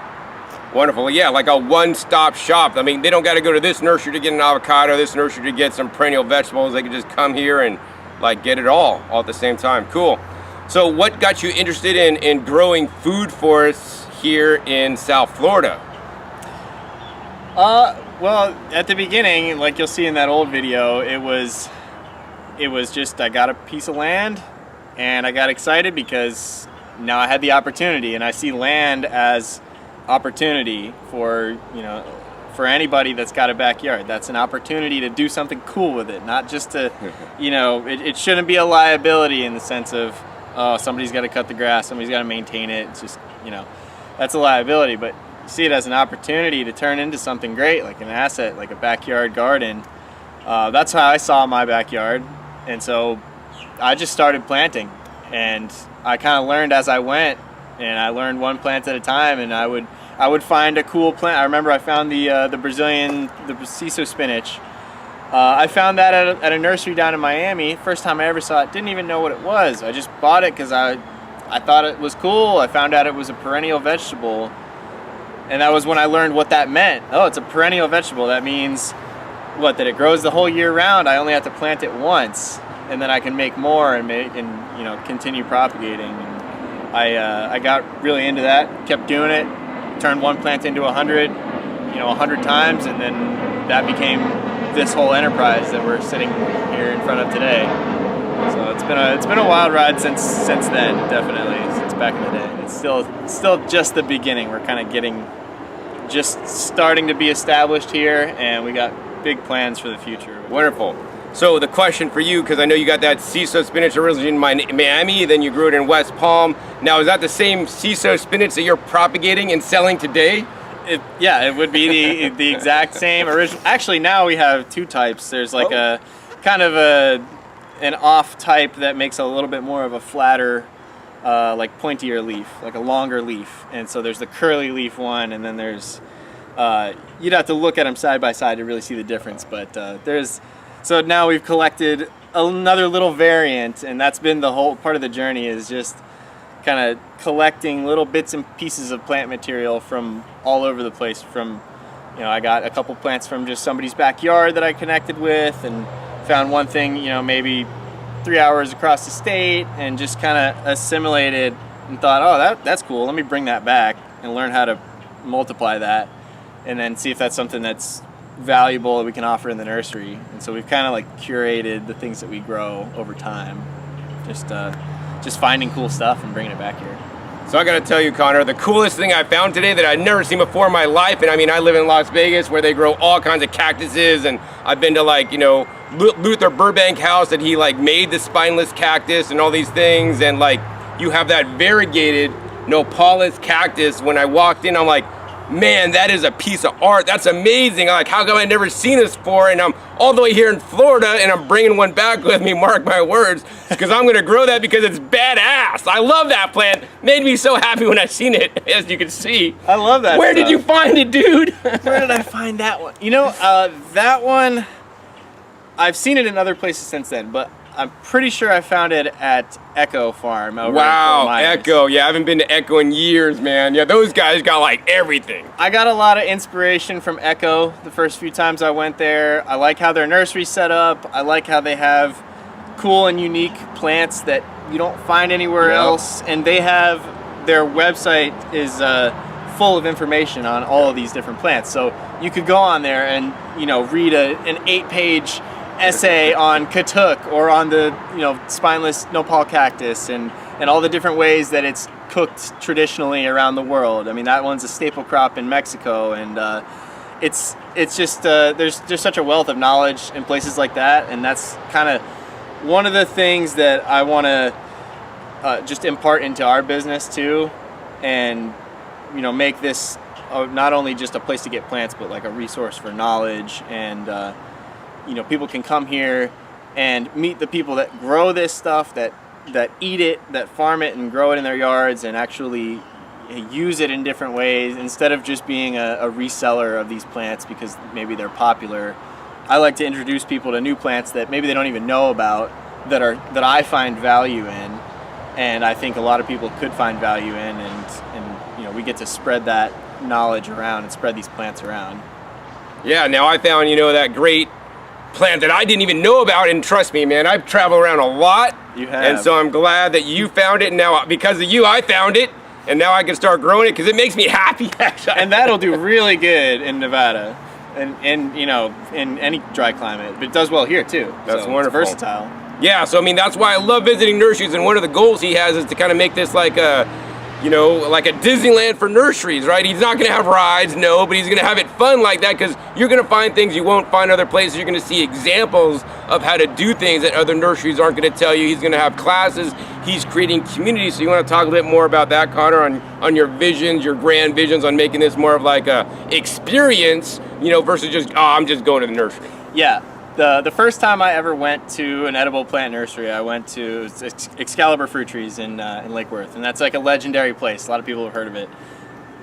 Wonderful. Yeah, like a one-stop shop. I mean, they don't got to go to this nursery to get an avocado, this nursery to get some perennial vegetables. They can just come here and like get it all at the same time. Cool. So what got you interested in growing food forests here in South Florida? Well, at the beginning, like you'll see in that old video, it was just, I got a piece of land and I got excited because now I had the opportunity, and I see land as opportunity for, you know, for anybody that's got a backyard. That's an opportunity to do something cool with it, not just to, you know, it shouldn't be a liability in the sense of, oh, somebody's got to cut the grass, somebody's got to maintain it. It's just, you know, that's a liability. But see it as an opportunity to turn into something great, like an asset, like a backyard garden. That's how I saw my backyard, and so I just started planting, and I kind of learned as I went, and I learned one plant at a time, and I would find a cool plant. I remember I found the Brazilian, the Sisso spinach. I found that at a nursery down in Miami. First time I ever saw it, didn't even know what it was. I just bought it because I thought it was cool. I found out it was a perennial vegetable, and that was when I learned what that meant. Oh, it's a perennial vegetable. That means what? That it grows the whole year round. I only have to plant it once, and then I can make more and you know, continue propagating. And I got really into that. Kept doing it. Turned one plant into 100, you know, 100 times, and then that became this whole enterprise that we're sitting here in front of today. So it's been a wild ride since then, definitely, since back in the day. It's still just the beginning. We're kind of just starting to be established here, and we got big plans for the future. Wonderful. So the question for you, because I know you got that Sisso spinach originally in Miami, then you grew it in West Palm. Now, is that the same Sisso spinach that you're propagating and selling today? Yeah, it would be the exact same original. Actually, now we have two types. There's like a kind of an off type that makes a little bit more of a flatter, like pointier leaf, like a longer leaf. And so there's the curly leaf one, and then there's, you'd have to look at them side by side to really see the difference. But so now we've collected another little variant, and that's been the whole part of the journey, is just kind of collecting little bits and pieces of plant material from all over the place. From, you know, I got a couple plants from just somebody's backyard that I connected with, and found one thing, you know, maybe 3 hours across the state, and just kind of assimilated and thought, oh, that's cool. Let me bring that back and learn how to multiply that, and then see if that's something that's valuable that we can offer in the nursery. And so we've kind of like curated the things that we grow over time, just finding cool stuff and bringing it back here. So I gotta tell you, Connor, the coolest thing I found today that I'd never seen before in my life, and I mean, I live in Las Vegas where they grow all kinds of cactuses, and I've been to, like, you know, Luther Burbank house that he like made the spineless cactus and all these things, and like you have that variegated Nopoles cactus. When I walked in, I'm like, man, that is a piece of art. That's amazing. I'm like, how come I never seen this before? And I'm all the way here in Florida, and I'm bringing one back with me, mark my words, because I'm gonna grow that because it's badass. I love that plant. Made me so happy when I seen it, as you can see. I love that Where stuff. did you find it, dude? Where did I find that one? You know, that one, I've seen it in other places since then, but I'm pretty sure I found it at Echo Farm over in Wow, Fort Myers. Echo. Yeah, I haven't been to Echo in years, man. Yeah, those guys got like everything. I got a lot of inspiration from Echo the first few times I went there. I like how their nursery's set up. I like how they have cool and unique plants that you don't find anywhere else. And they have, their website is full of information on all of these different plants. So you could go on there and, you know, read an 8-page essay on Katuk, or on the, you know, spineless nopal cactus, and all the different ways that it's cooked traditionally around the world. I mean, that one's a staple crop in Mexico, and it's just there's just such a wealth of knowledge in places like that, and that's kind of one of the things that I want to just impart into our business too, and, you know, make this not only just a place to get plants, but like a resource for knowledge. And you know, people can come here and meet the people that grow this stuff, that eat it, that farm it and grow it in their yards, and actually use it in different ways instead of just being a reseller of these plants because maybe they're popular. I like to introduce people to new plants that maybe they don't even know about, that I find value in, and I think a lot of people could find value in, and you know, we get to spread that knowledge around and spread these plants around. Yeah, now I found, you know, that great plant that I didn't even know about, and trust me, man, I've traveled around a lot. You have. And so I'm glad that you found it, and now because of you I found it, and now I can start growing it because it makes me happy, actually. And that'll do really good in Nevada, and you know, in any dry climate, but it does well here too. That's so wonderful. It's versatile. Yeah, so I mean, that's why I love visiting nurseries, and one of the goals he has is to kind of make this like a, you know, like a Disneyland for nurseries, right? He's not gonna have rides, no, but he's gonna have it fun like that, because you're gonna find things you won't find other places. You're gonna see examples of how to do things that other nurseries aren't gonna tell you. He's gonna have classes. He's creating community. So you wanna talk a bit more about that, Connor, on your visions, your grand visions on making this more of like a experience, you know, versus just, oh, I'm just going to the nursery. Yeah. The first time I ever went to an edible plant nursery, I went to Excalibur Fruit Trees in Lake Worth, and that's like a legendary place. A lot of people have heard of it.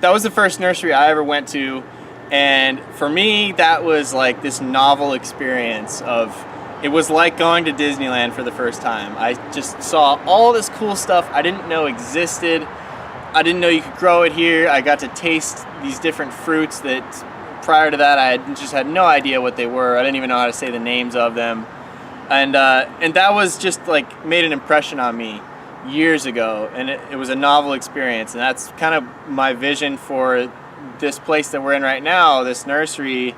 That was the first nursery I ever went to, and for me, that was like this novel experience of, it was like going to Disneyland for the first time. I just saw all this cool stuff I didn't know existed. I didn't know you could grow it here. I got to taste these different fruits that prior to that, I just had no idea what they were. I didn't even know how to say the names of them. And that was just like made an impression on me years ago. And it was a novel experience. And that's kind of my vision for this place that we're in right now, this nursery.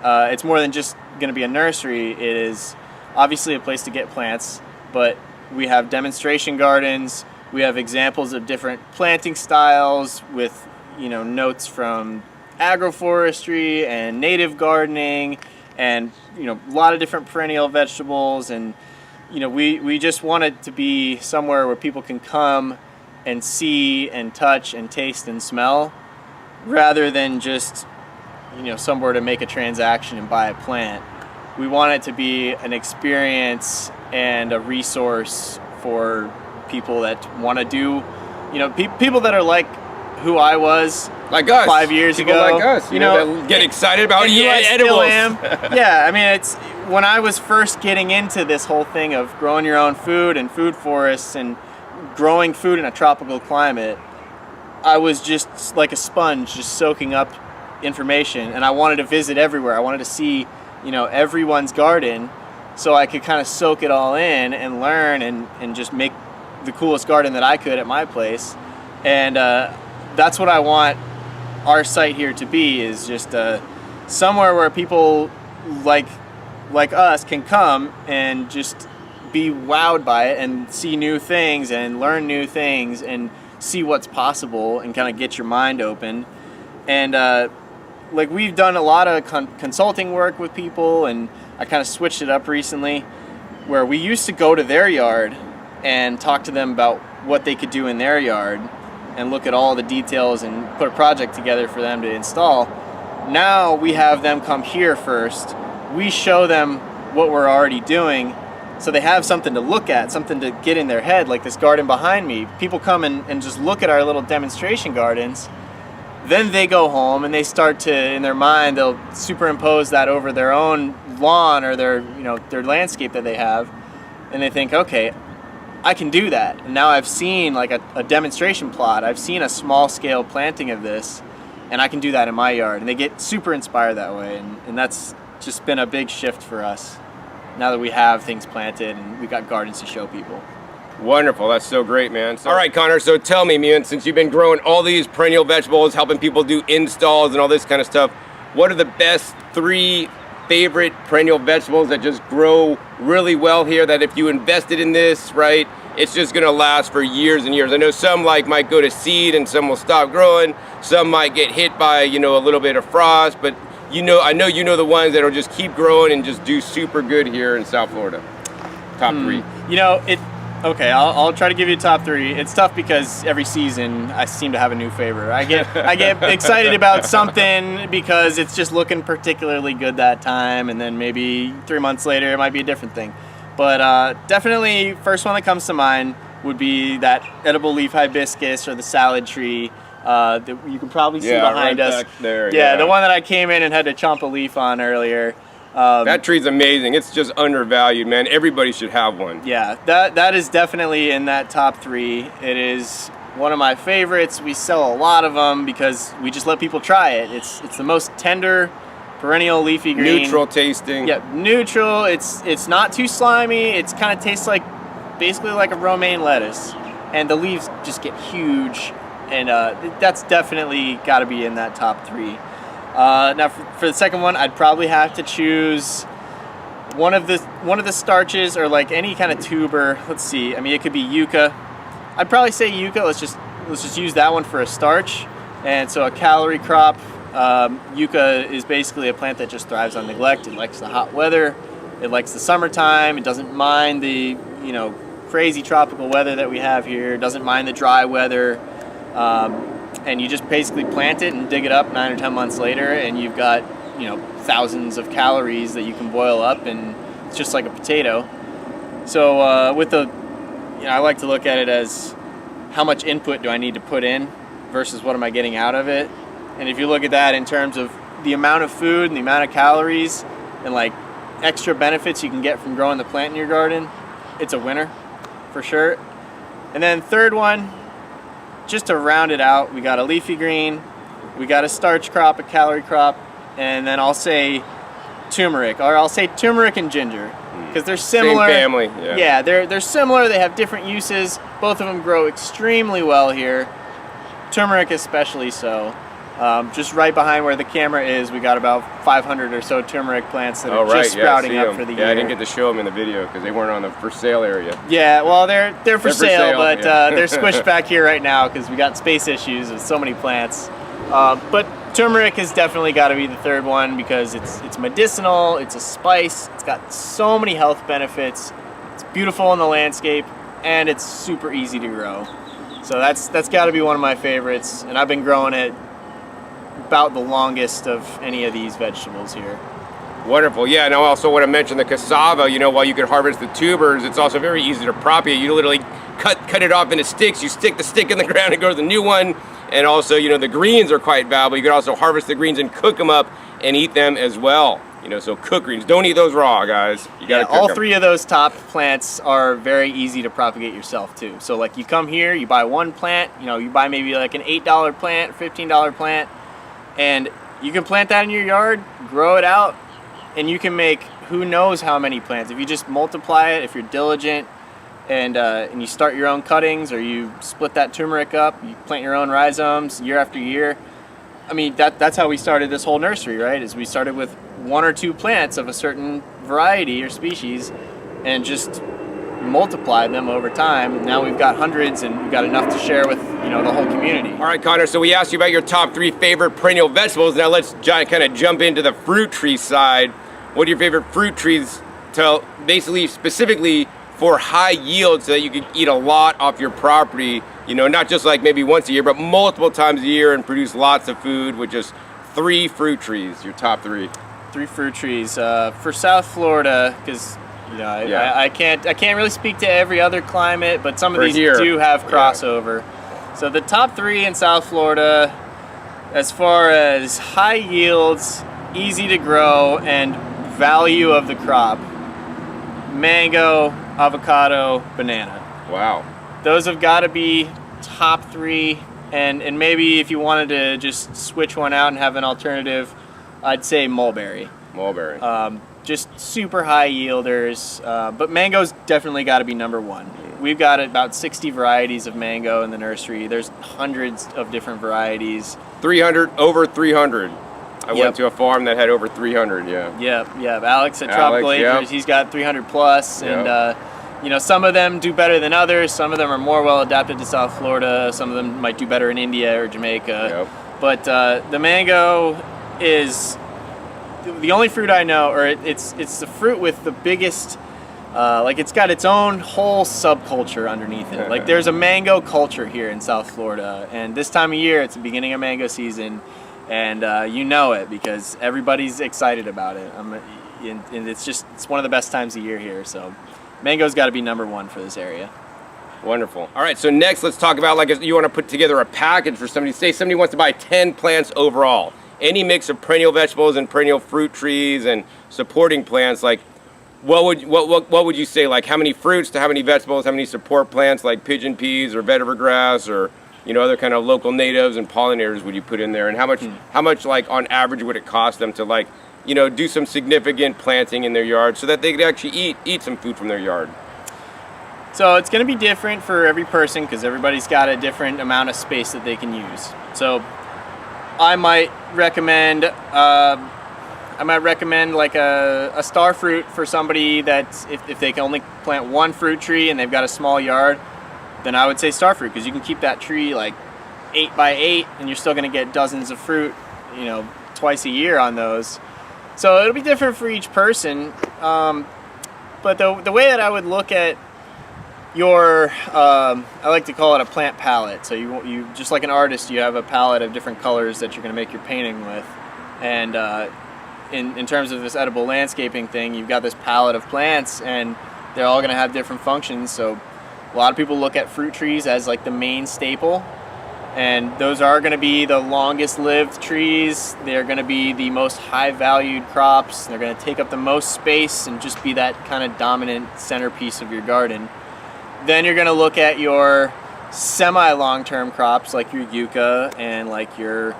It's more than just going to be a nursery. It is obviously a place to get plants, but we have demonstration gardens. We have examples of different planting styles with, you know, notes from agroforestry and native gardening, and, you know, a lot of different perennial vegetables. And, you know, we just want it to be somewhere where people can come and see and touch and taste and smell, rather than just, you know, somewhere to make a transaction and buy a plant. we want it to be an experience and a resource for people that want to do, you know, people that are like who I was, like us, 5 years people ago, like us, you know, that get excited about edibles. edibles. Yeah, I mean, it's when I was first getting into this whole thing of growing your own food and food forests and growing food in a tropical climate, I was just like a sponge, just soaking up information, and I wanted to visit everywhere. I wanted to see, you know, everyone's garden, so I could kind of soak it all in and learn and just make the coolest garden that I could at my place. And that's what I want our site here to be, is just somewhere where people like us can come and just be wowed by it and see new things and learn new things and see what's possible and kind of get your mind open. And like, we've done a lot of consulting work with people, and I kind of switched it up recently, where we used to go to their yard and talk to them about what they could do in their yard and look at all the details and put a project together for them to install. Now we have them come here first. We show them what we're already doing, so they have something to look at, something to get in their head, like this garden behind me. People come and just look at our little demonstration gardens. Then they go home and they start to, in their mind, they'll superimpose that over their own lawn or their, you know, their landscape that they have, and they think, okay, I can do that. And now I've seen like a demonstration plot. I've seen a small scale planting of this, and I can do that in my yard. And they get super inspired that way, and that's just been a big shift for us now that we have things planted and we've got gardens to show people. Wonderful, that's so great, man. So, all right, Connor, so tell me, man, since you've been growing all these perennial vegetables, helping people do installs and all this kind of stuff, what are the best 3 favorite perennial vegetables that just grow really well here, that if you invested in this, right, it's just gonna last for years and years? I know some might go to seed and some will stop growing, some might get hit by, you know, a little bit of frost, but you know, I know you know the ones that'll just keep growing and just do super good here in South Florida. Top 3. You know, okay, I'll try to give you a top 3. It's tough because every season I seem to have a new favorite. I get excited about something because it's just looking particularly good that time, and then maybe 3 months later it might be a different thing. But definitely, first one that comes to mind would be that edible leaf hibiscus, or the salad tree that you can probably see behind us. Back there, yeah, the one that I came in and had to chomp a leaf on earlier. That tree's amazing. It's just undervalued, man. Everybody should have one. Yeah, that is definitely in that top 3. It is one of my favorites. We sell a lot of them because we just let people try it. It's the most tender perennial leafy green. Neutral tasting. Yeah, neutral. It's not too slimy. It kind of tastes like, basically like a romaine lettuce, and the leaves just get huge. And that's definitely got to be in that top 3. Now for the second one, I'd probably have to choose one of the starches, or like any kind of tuber. Let's see. I mean, it could be yucca. I'd probably say yucca. Let's just use that one for a starch. And so a calorie crop. Yucca is basically a plant that just thrives on neglect. It likes the hot weather. It likes the summertime. It doesn't mind the, you know, crazy tropical weather that we have here. It doesn't mind the dry weather. And you just basically plant it and dig it up 9 or 10 months later, and you've got, you know, thousands of calories that you can boil up, and it's just like a potato. So with the, you know, I like to look at it as how much input do I need to put in versus what am I getting out of it. And if you look at that in terms of the amount of food and the amount of calories and like extra benefits you can get from growing the plant in your garden, it's a winner for sure. And then third one, just to round it out, we got a leafy green, we got a starch crop, a calorie crop, and then I'll say turmeric, or I'll say turmeric and ginger, because they're similar. Same family, yeah. Yeah, they're similar. They have different uses. Both of them grow extremely well here. Turmeric especially so. Just right behind where the camera is, we got about 500 or so turmeric plants that are just sprouting up for the year. Yeah, I didn't get to show them in the video because they weren't on the for sale area. Yeah, well, they're for sale, but yeah. they're squished back here right now because we got space issues with so many plants. But turmeric has definitely got to be the third one because it's medicinal, it's a spice, it's got so many health benefits, it's beautiful in the landscape, and it's super easy to grow. So that's got to be one of my favorites, and I've been growing it about the longest of any of these vegetables here. Wonderful. Yeah, and I also want to mention the cassava. You know, while you can harvest the tubers, it's also very easy to propagate. You literally cut it off into sticks. You stick the stick in the ground and grows a new one. And also, you know, the greens are quite valuable. You can also harvest the greens and cook them up and eat them as well. You know, so cook greens. Don't eat those raw, guys. You gotta cook all them. 3 of those top plants are very easy to propagate yourself too. So like you come here, you buy one plant, you know, you buy maybe like an $8 plant, $15 plant, and you can plant that in your yard, grow it out, and you can make who knows how many plants. If you just multiply it, if you're diligent, and you start your own cuttings, or you split that turmeric up, you plant your own rhizomes year after year. I mean, that's how we started this whole nursery, right? Is we started with 1 or 2 plants of a certain variety or species and just multiplied them over time. And now we've got hundreds, and we've got enough to share with, you know, the whole community. All right, Connor, so we asked you about your top 3 favorite perennial vegetables. Now let's kind of jump into the fruit tree side. What are your favorite fruit trees to basically specifically for high yield so that you can eat a lot off your property, you know, not just like maybe once a year, but multiple times a year and produce lots of food with just 3 fruit trees, your top 3. 3 fruit trees. For South Florida, because, you know, I can't really speak to every other climate, but some of these do have crossover. Yeah. So the top 3 in South Florida, as far as high yields, easy to grow, and value of the crop: mango, avocado, banana. Wow. Those have got to be top 3, and maybe if you wanted to just switch one out and have an alternative, I'd say mulberry. Mulberry. Just super high yielders, but mango's definitely got to be number 1. We've got about 60 varieties of mango in the nursery. There's hundreds of different varieties. 300, over 300. I went to a farm that had over 300, yeah. Yeah. Alex at Tropical Acres, he's got 300 plus, and you know, some of them do better than others. Some of them are more well adapted to South Florida. Some of them might do better in India or Jamaica. But the mango is the only fruit I know, or it's the fruit with the biggest, like it's got its own whole subculture underneath it. Like there's a mango culture here in South Florida, and this time of year, it's the beginning of mango season. And you know it because everybody's excited about it. And it's one of the best times of year here. So mango's got to be number 1 for this area. Wonderful. All right, so next let's talk about, like, you want to put together a package for somebody. Say somebody wants to buy 10 plants overall. Any mix of perennial vegetables and perennial fruit trees and supporting plants. Like, what would you say? Like, how many fruits to how many vegetables? How many support plants like pigeon peas or vetiver grass or, you know, other kind of local natives and pollinators would you put in there? And how much like on average would it cost them to, like, you know, do some significant planting in their yard so that they could actually eat some food from their yard? So it's going to be different for every person because everybody's got a different amount of space that they can use. So I might recommend like a star fruit for somebody that if they can only plant 1 fruit tree and they've got a small yard, then I would say star fruit because you can keep that tree like 8 by 8 and you're still going to get dozens of fruit, you know, twice a year on those. So it'll be different for each person. But the way that I would look at your, I like to call it a plant palette. So you just like an artist, you have a palette of different colors that you're going to make your painting with. And in terms of this edible landscaping thing, you've got this palette of plants and they're all going to have different functions. So a lot of people look at fruit trees as like the main staple, and those are going to be the longest lived trees. They're going to be the most high valued crops. They're going to take up the most space and just be that kind of dominant centerpiece of your garden. Then you're going to look at your semi long-term crops like your yucca and like your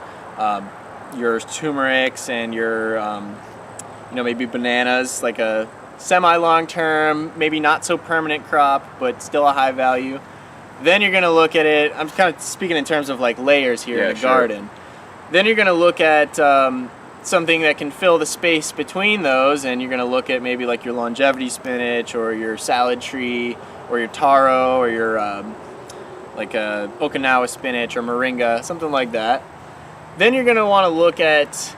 turmerics and your you know, maybe bananas, like a semi-long-term, maybe not so permanent crop, but still a high value. Then you're going to look at it, I'm kind of speaking in terms of like layers here in the garden. Then you're going to look at something that can fill the space between those, and you're going to look at maybe like your longevity spinach or your salad tree or your taro or your like Okinawan spinach or moringa, something like that. Then you're going to want to look at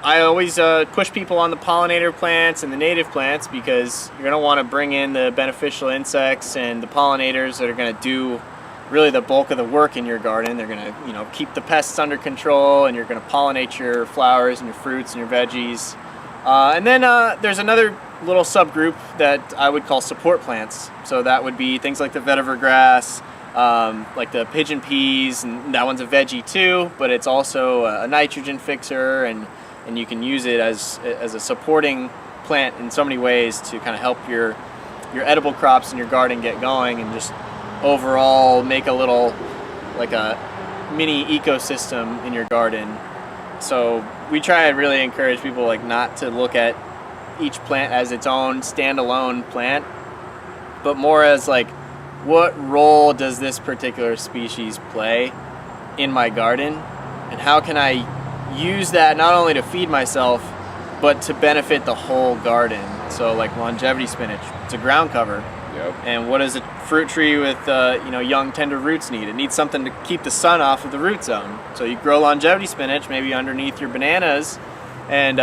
I always push people on the pollinator plants and the native plants because you're going to want to bring in the beneficial insects and the pollinators that are going to do really the bulk of the work in your garden. They're going to, keep the pests under control, and you're going to pollinate your flowers and your fruits and your veggies. And then there's another little subgroup that I would call support plants. So that would be things like the vetiver grass, like the pigeon peas, and that one's a veggie too, but it's also a nitrogen fixer, and you can use it as a supporting plant in so many ways to kind of help your edible crops in your garden get going, and just overall make a little, like a mini ecosystem in your garden. So we try to really encourage people like not to look at each plant as its own standalone plant, but more as like, what role does this particular species play in my garden, and how can I use that not only to feed myself but to benefit the whole garden. So like longevity spinach, it's a ground cover. Yep. And what does a fruit tree with young tender roots need? It needs something to keep the sun off of the root zone. So you grow longevity spinach maybe underneath your bananas, and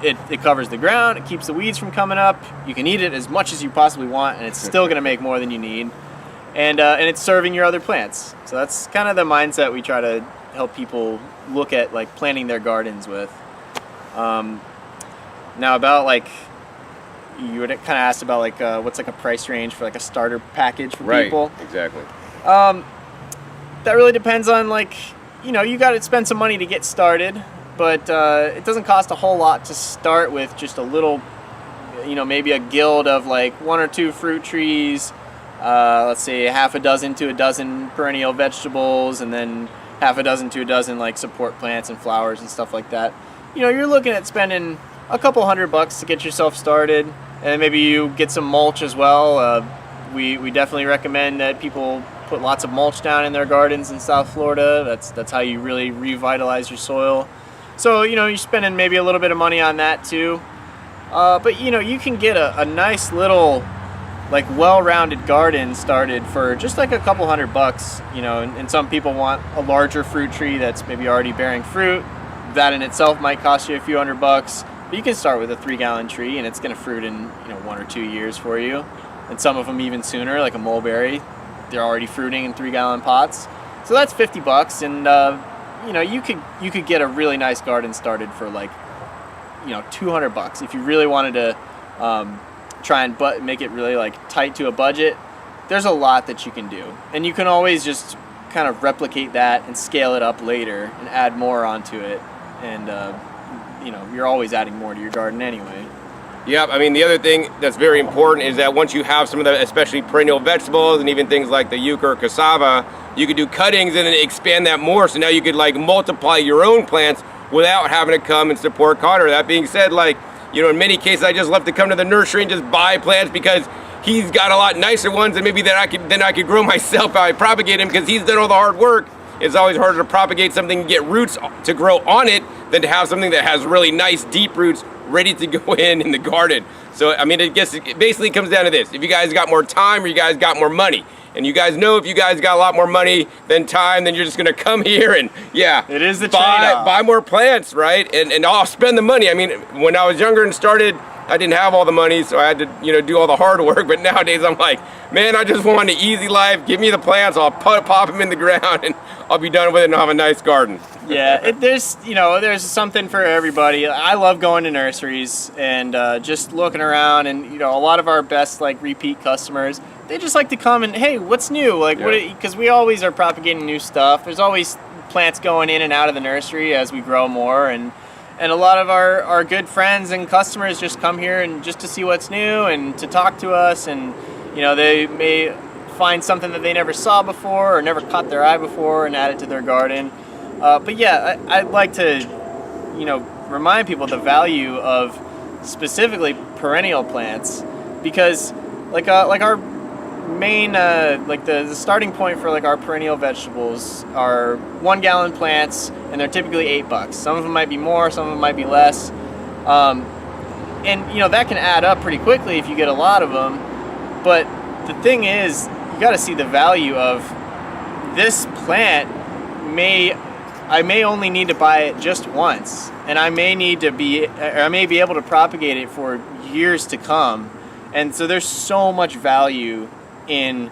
it covers the ground, it keeps the weeds from coming up. You can eat it as much as you possibly want, and it's still going to make more than you need. And it's serving your other plants. So that's kind of the mindset we try to help people look at, like planting their gardens with. Now about like, you would kind of asked about like what's like a price range for like a starter package for people. Right, exactly. That really depends on like, you got to spend some money to get started, but it doesn't cost a whole lot to start with. Just a little, maybe a guild of like 1 or 2 fruit trees, let's say half a dozen to a dozen perennial vegetables, and then half a dozen to a dozen like support plants and flowers and stuff like that. You're looking at spending a couple $100 to get yourself started, and maybe you get some mulch as well. We definitely recommend that people put lots of mulch down in their gardens in South Florida. That's how you really revitalize your soil. So you're spending maybe a little bit of money on that too. But you can get a nice little like well-rounded garden started for just like a couple $100. And some people want a larger fruit tree that's maybe already bearing fruit. That in itself might cost you a few $100. But you can start with a 3-gallon tree, and it's going to fruit in 1 or 2 years for you. And some of them even sooner, like a mulberry. They're already fruiting in 3-gallon pots. So that's $50, and you could get a really nice garden started for like $200 if you really wanted to try and make it really like tight to a budget. There's a lot that you can do, and you can always just kind of replicate that and scale it up later and add more onto it, and you're always adding more to your garden anyway. Yep, I mean, the other thing that's very important is that once you have some of the, especially perennial vegetables and even things like the yucca or cassava, you could do cuttings and then expand that more. So now you could like multiply your own plants without having to come and support Carter. That being said, like, in many cases I just love to come to the nursery and just buy plants because he's got a lot nicer ones, and maybe that I could grow myself. I propagate him because he's done all the hard work. It's always harder to propagate something and get roots to grow on it than to have something that has really nice deep roots ready to go in the garden. So I mean, it basically comes down to this: if you guys got more time or you guys got more money. And you guys know if you guys got a lot more money than time, then you're just gonna come here and it is the trade-off. buy more plants, right? And I'll spend the money. I mean, when I was younger and started, I didn't have all the money, so I had to do all the hard work. But nowadays I'm like, man, I just want an easy life. Give me the plants, I'll pop them in the ground, and I'll be done with it and I'll have a nice garden. Yeah, there's something for everybody. I love going to nurseries and just looking around, and a lot of our best like repeat customers, they just like to come and, hey, what's new? Like, because we always are propagating new stuff. There's always plants going in and out of the nursery as we grow more, and a lot of our good friends and customers just come here and just to see what's new and to talk to us, and they may find something that they never saw before or never caught their eye before and add it to their garden. But yeah, I'd like to remind people the value of specifically perennial plants, because like our main the starting point for like our perennial vegetables are 1-gallon plants, and they're typically $8. Some of them might be more, some of them might be less, and that can add up pretty quickly if you get a lot of them. But the thing is, you got to see the value of this plant. I may only need to buy it just once, and I may be able to propagate it for years to come. And so there's so much value in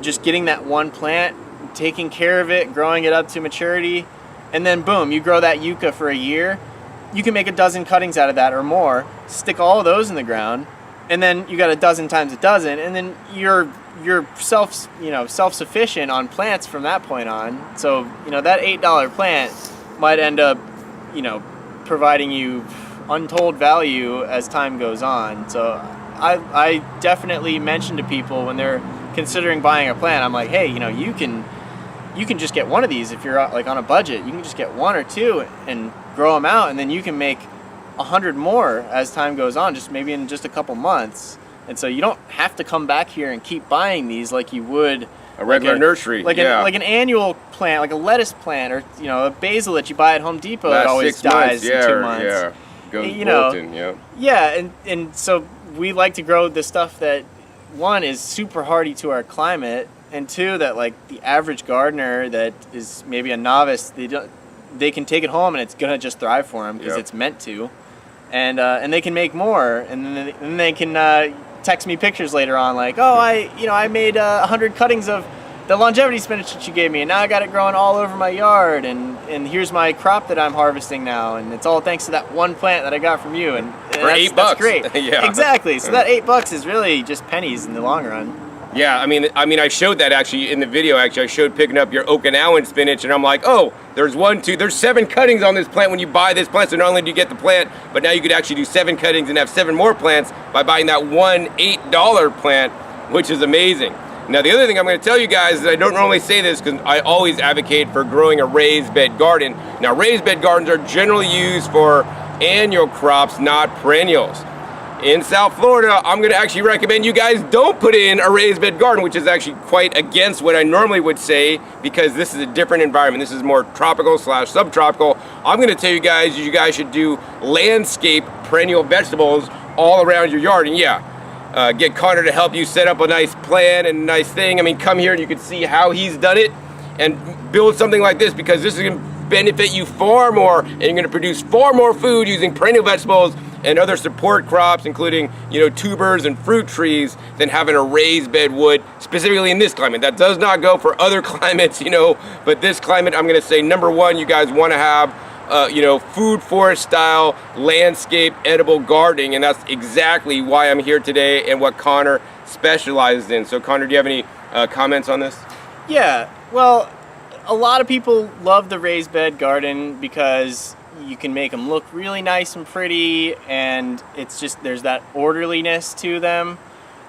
just getting that one plant, taking care of it, growing it up to maturity, and then boom, you grow that yucca for a year. You can make a dozen cuttings out of that or more, stick all of those in the ground, and then you got a dozen times a dozen, and then you're self-sufficient on plants from that point on. So, that $8 plant might end up, providing you untold value as time goes on. So I definitely mention to people when they're considering buying a plant, I'm like, hey, you can just get one of these if you're like on a budget. You can just get one or two and grow them out, and then you can make 100 more as time goes on, just maybe in just a couple months. And so you don't have to come back here and keep buying these like you would a regular nursery, like an annual plant, like a lettuce plant, or a basil that you buy at Home Depot that always dies in 2 months. Goes bolting, and so we like to grow the stuff that, one, is super hardy to our climate, and two, that like the average gardener that is maybe a novice, they can take it home and it's gonna just thrive for them because it's meant to, and they can make more, and then they can text me pictures later on like, oh, I made 100 cuttings of the longevity spinach that you gave me, and now I got it growing all over my yard, and here's my crop that I'm harvesting now, and it's all thanks to that one plant that I got from you, and for $8. That's great. Yeah, exactly. So that $8 is really just pennies in the long run. Yeah, I mean, I showed that actually in the video. Actually, I showed picking up your Okinawan spinach, and I'm like, oh, there's 7 cuttings on this plant when you buy this plant. So not only do you get the plant, but now you could actually do 7 cuttings and have 7 more plants by buying that one $8 plant, which is amazing. Now, the other thing I'm going to tell you guys is I don't normally say this because I always advocate for growing a raised bed garden. Now, raised bed gardens are generally used for annual crops, not perennials. In South Florida, I'm going to actually recommend you guys don't put in a raised bed garden, which is actually quite against what I normally would say because this is a different environment. This is more tropical / subtropical. I'm going to tell you guys should do landscape perennial vegetables all around your yard. And get Connor to help you set up a nice plan and a nice thing. I mean, come here and you can see how he's done it and build something like this, because this is going to benefit you far more, and you're going to produce far more food using perennial vegetables and other support crops, including tubers and fruit trees, than having a raised bed would, specifically in this climate. That does not go for other climates, but this climate, I'm going to say, number one, you guys want to have food forest style landscape edible gardening, and that's exactly why I'm here today and what Connor specializes in. So Connor, do you have any comments on this? Yeah, well, a lot of people love the raised bed garden because you can make them look really nice and pretty, and it's just, there's that orderliness to them.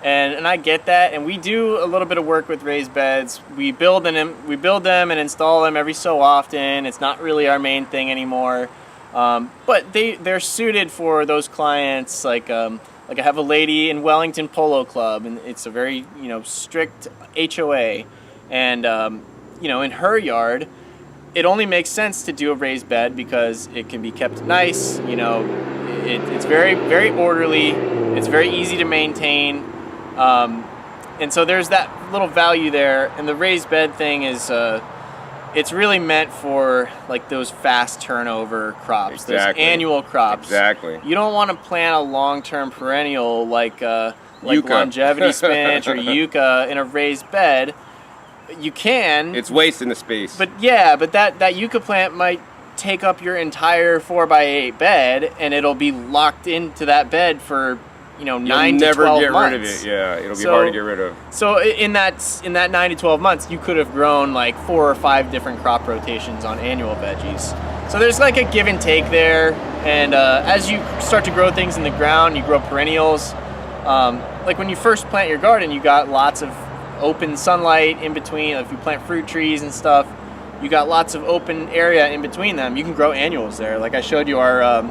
And I get that, and we do a little bit of work with raised beds. We build them and install them every so often. It's not really our main thing anymore, but they're suited for those clients. Like I have a lady in Wellington Polo Club, and it's a very strict HOA, and in her yard, it only makes sense to do a raised bed because it can be kept nice. It's very, very orderly. It's very easy to maintain. And so there's that little value there, and the raised bed thing is it's really meant for like those fast turnover crops, those annual crops. Exactly. You don't want to plant a long-term perennial like longevity spinach or yucca in a raised bed. You can. It's wasting the space. But that yucca plant might take up your entire 4x8 bed, and it'll be locked into that bed for 9 to 12 months. You'll never get rid of it. Yeah, it'll be hard to get rid of. So in that 9 to 12 months, you could have grown like 4 or 5 different crop rotations on annual veggies. So there's like a give and take there. And as you start to grow things in the ground, you grow perennials. Like when you first plant your garden, you got lots of open sunlight in between. If you plant fruit trees and stuff, you got lots of open area in between them. You can grow annuals there. Like I showed you our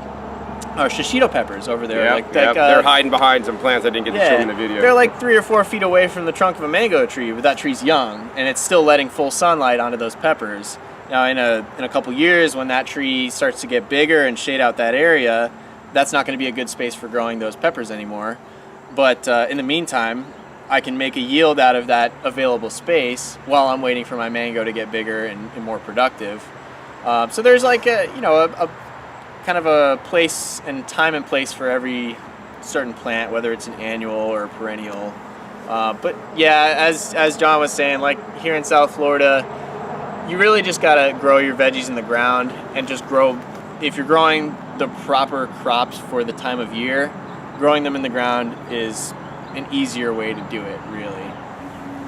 shishito peppers over there. Yep, they're hiding behind some plants I didn't get to show in the video. They're like 3 or 4 feet away from the trunk of a mango tree, but that tree's young, and it's still letting full sunlight onto those peppers. Now, in a couple years, when that tree starts to get bigger and shade out that area, that's not going to be a good space for growing those peppers anymore. But in the meantime, I can make a yield out of that available space while I'm waiting for my mango to get bigger and more productive. So there's like a kind of a place and time and place for every certain plant, whether it's an annual or a perennial. But yeah, as John was saying, like here in South Florida, you really just gotta grow your veggies in the ground and just grow. If you're growing the proper crops for the time of year, growing them in the ground is an easier way to do it, really.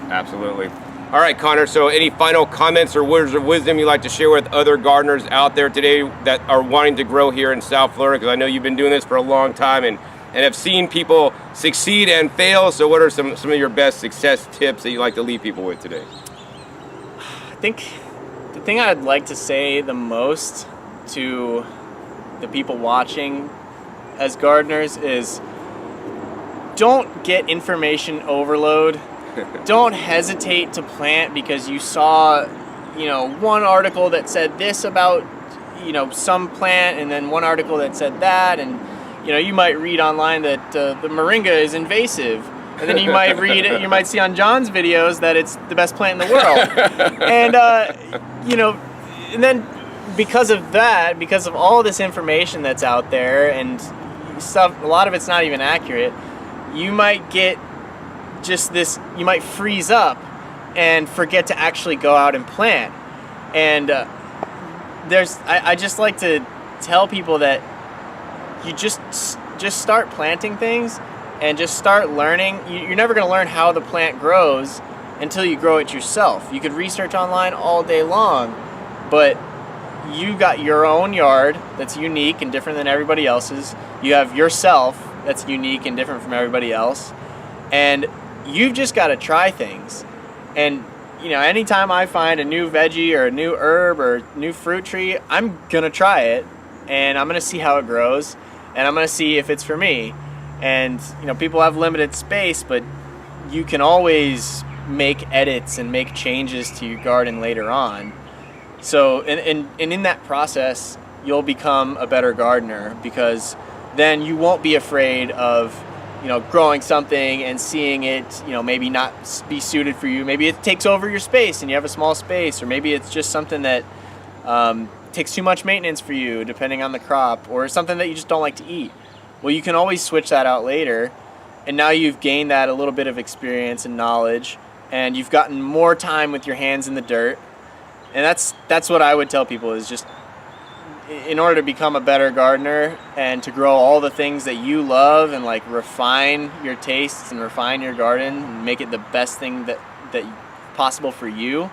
Absolutely. All right, Connor, so any final comments or words of wisdom you'd like to share with other gardeners out there today that are wanting to grow here in South Florida? Because I know you've been doing this for a long time and have seen people succeed and fail. So what are some of your best success tips that you'd like to leave people with today? I think the thing I'd like to say the most to the people watching as gardeners is don't get information overload. Don't hesitate to plant because you saw, one article that said this about, some plant, and then one article that said that, and, you might read online that the moringa is invasive, and then you might see on John's videos that it's the best plant in the world, and, and then because of all this information that's out there and stuff, a lot of it's not even accurate, you might get you might freeze up and forget to actually go out and plant. And I just like to tell people that you just start planting things and just start learning. You're never going to learn how the plant grows until you grow it yourself. You could research online all day long, but you got your own yard that's unique and different than everybody else's. You have yourself that's unique and different from everybody else. And you've just got to try things. And, anytime I find a new veggie or a new herb or new fruit tree, I'm going to try it and I'm going to see how it grows and I'm going to see if it's for me. And, people have limited space, but you can always make edits and make changes to your garden later on. So, and in that process, you'll become a better gardener because then you won't be afraid of growing something and seeing it, maybe not be suited for you. Maybe it takes over your space and you have a small space, or maybe it's just something that takes too much maintenance for you, depending on the crop, or something that you just don't like to eat. Well, you can always switch that out later, and now you've gained that a little bit of experience and knowledge, and you've gotten more time with your hands in the dirt. And that's what I would tell people is just, in order to become a better gardener and to grow all the things that you love and like refine your tastes and refine your garden and make it the best thing that possible for you,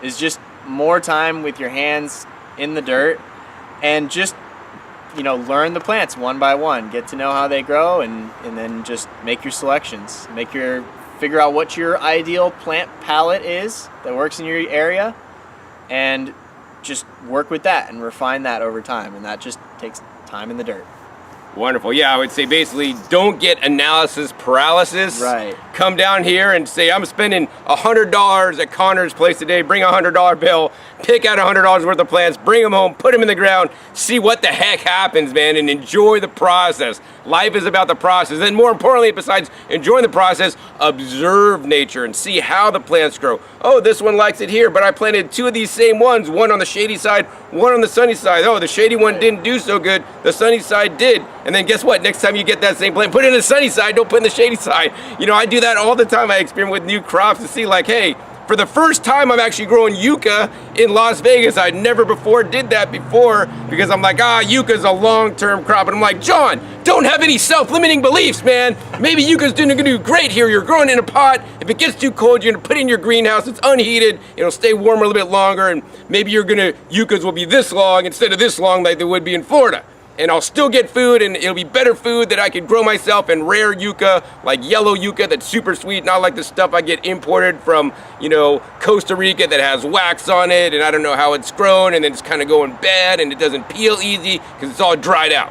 is just more time with your hands in the dirt and just learn the plants one by one, get to know how they grow, and then just make your selections, figure out what your ideal plant palette is that works in your area, and just work with that and refine that over time, and that just takes time in the dirt. Wonderful. Yeah, I would say basically don't get analysis paralysis. Right. Come down here and say, I'm spending $100 at Connor's place today. Bring a $100 bill, pick out $100 worth of plants, bring them home, put them in the ground, see what the heck happens, man, and enjoy the process. Life is about the process. And more importantly, besides enjoying the process, observe nature and see how the plants grow. Oh, this one likes it here, but I planted two of these same ones, one on the shady side, one on the sunny side. Oh, the shady one didn't do so good. The sunny side did. And then guess what? Next time you get that same plant, put it in the sunny side, don't put it in the shady side. I do that all the time. I experiment with new crops to see like, hey, for the first time I'm actually growing yucca in Las Vegas. I never before did that before because I'm like, yucca's a long-term crop. And I'm like, John, don't have any self-limiting beliefs, man. Maybe yucca's gonna do great here. You're growing in a pot. If it gets too cold, you're gonna put it in your greenhouse. It's unheated. It'll stay warm a little bit longer. And maybe yuccas will be this long instead of this long like they would be in Florida. And I'll still get food, and it'll be better food that I could grow myself, and rare yucca, like yellow yucca that's super sweet, not like the stuff I get imported from, Costa Rica that has wax on it, and I don't know how it's grown, and then it's kind of going bad, and it doesn't peel easy because it's all dried out.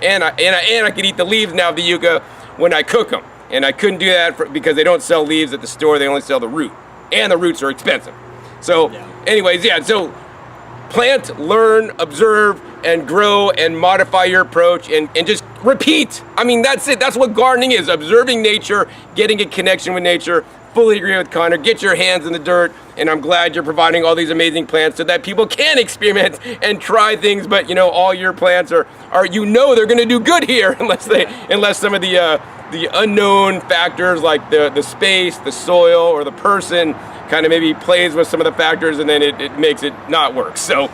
and I can eat the leaves now of the yucca when I cook them, and I couldn't do that because they don't sell leaves at the store; they only sell the root, and the roots are expensive. So, anyways, so plant, learn, observe, and grow and modify your approach and just repeat. I mean, that's it. That's what gardening is. Observing nature, getting a connection with nature. Fully agree with Connor. Get your hands in the dirt, and I'm glad you're providing all these amazing plants so that people can experiment and try things. But all your plants are they're going to do good here unless some of the the unknown factors like the space, the soil, or the person kind of maybe plays with some of the factors, and then it makes it not work. So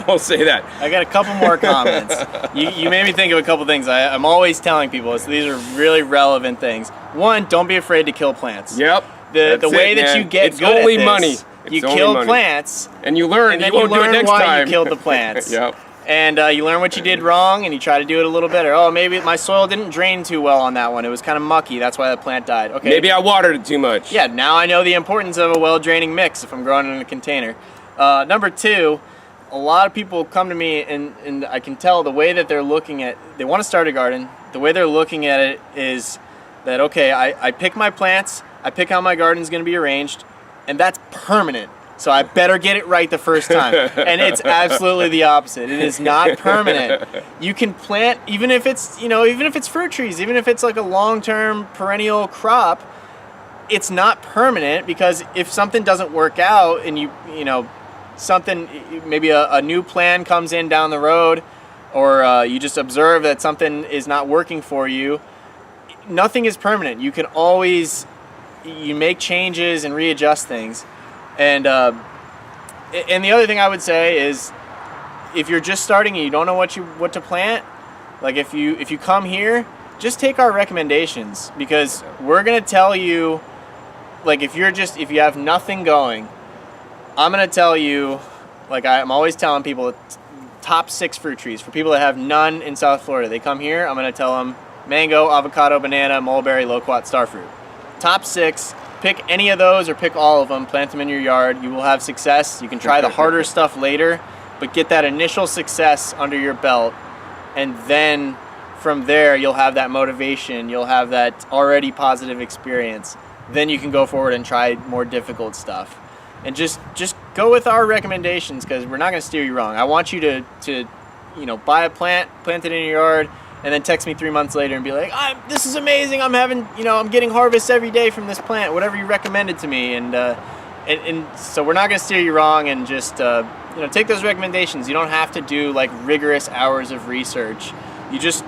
we'll say that. I got a couple more comments. You made me think of a couple things. I'm always telling people, so these are really relevant things. One, don't be afraid to kill plants. Yep. The way that you get good at this, money. You kill plants, and you learn. And then you won't do it next why time. You killed the plants. Yep. And you learn what you did wrong, and you try to do it a little better. Oh, maybe my soil didn't drain too well on that one. It was kind of mucky. That's why the plant died. Okay. Maybe I watered it too much. Yeah, now I know the importance of a well-draining mix if I'm growing in a container. Number two, a lot of people come to me, and I can tell the way that they're looking at, they want to start a garden. The way they're looking at it is that, okay, I pick my plants, I pick how my garden's going to be arranged, and that's permanent. So I better get it right the first time. And it's absolutely the opposite. It is not permanent. You can plant, even if it's, even if it's fruit trees, even if it's like a long-term perennial crop, it's not permanent, because if something doesn't work out and something, maybe a new plan comes in down the road, or you just observe that something is not working for you, nothing is permanent. You can always, you make changes and readjust things. And the other thing I would say is, if you're just starting and you don't know what to plant, like if you come here, just take our recommendations, because we're gonna tell you, like if you have nothing going, I'm gonna tell you, like I'm always telling people, top 6 fruit trees for people that have none in South Florida. They come here, I'm gonna tell them mango, avocado, banana, mulberry, loquat, starfruit. Top 6. Pick any of those or pick all of them, plant them in your yard. You will have success. You can try the harder stuff later, but get that initial success under your belt, and then from there you'll have that motivation, you'll have that already positive experience. Then you can go forward and try more difficult stuff. And just go with our recommendations, because we're not going to steer you wrong. I want you to buy a plant, plant it in your yard, and then text me 3 months later and be like, this is amazing. I'm having, I'm getting harvests every day from this plant, whatever you recommended to me. And so we're not going to steer you wrong, and just, take those recommendations. You don't have to do like rigorous hours of research. You just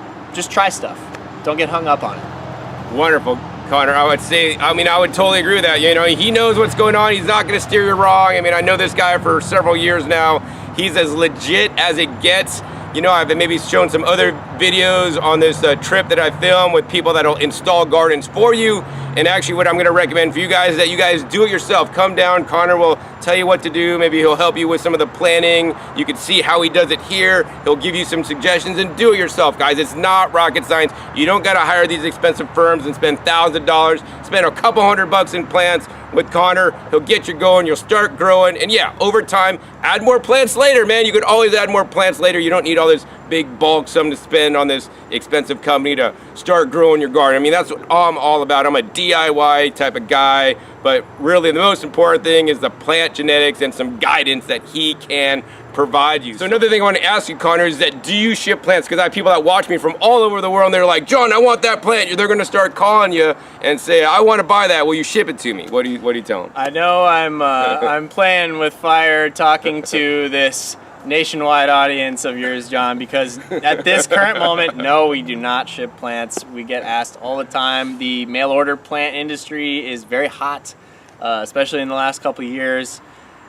try stuff. Don't get hung up on it. Wonderful, Connor. I would totally agree with that. He knows what's going on. He's not going to steer you wrong. I know this guy for several years now. He's as legit as it gets. I've been maybe shown some other videos on this trip that I filmed with people that'll install gardens for you. And actually what I'm going to recommend for you guys is that you guys do it yourself. Come down, Connor will tell you what to do. Maybe he'll help you with some of the planning. You can see how he does it here. He'll give you some suggestions, and do it yourself, guys. It's not rocket science. You don't got to hire these expensive firms and spend thousands of dollars. Spend a couple $100 in plants with Connor. He'll get you going. You'll start growing. And yeah, over time, add more plants later, man. You could always add more plants later. You don't need all this big bulk sum to spend on this expensive company to start growing your garden. That's what I'm all about. I'm a DIY type of guy, but really the most important thing is the plant genetics and some guidance that he can provide you. So another thing I want to ask you, Connor, is that do you ship plants? Because I have people that watch me from all over the world, and they're like, John, I want that plant. They're going to start calling you and say, I want to buy that. Will you ship it to me? What do you tell them? I know I'm playing with fire talking to this nationwide audience of yours, John, because at this current moment, no, we do not ship plants. We get asked all the time. The mail order plant industry is very hot, especially in the last couple of years.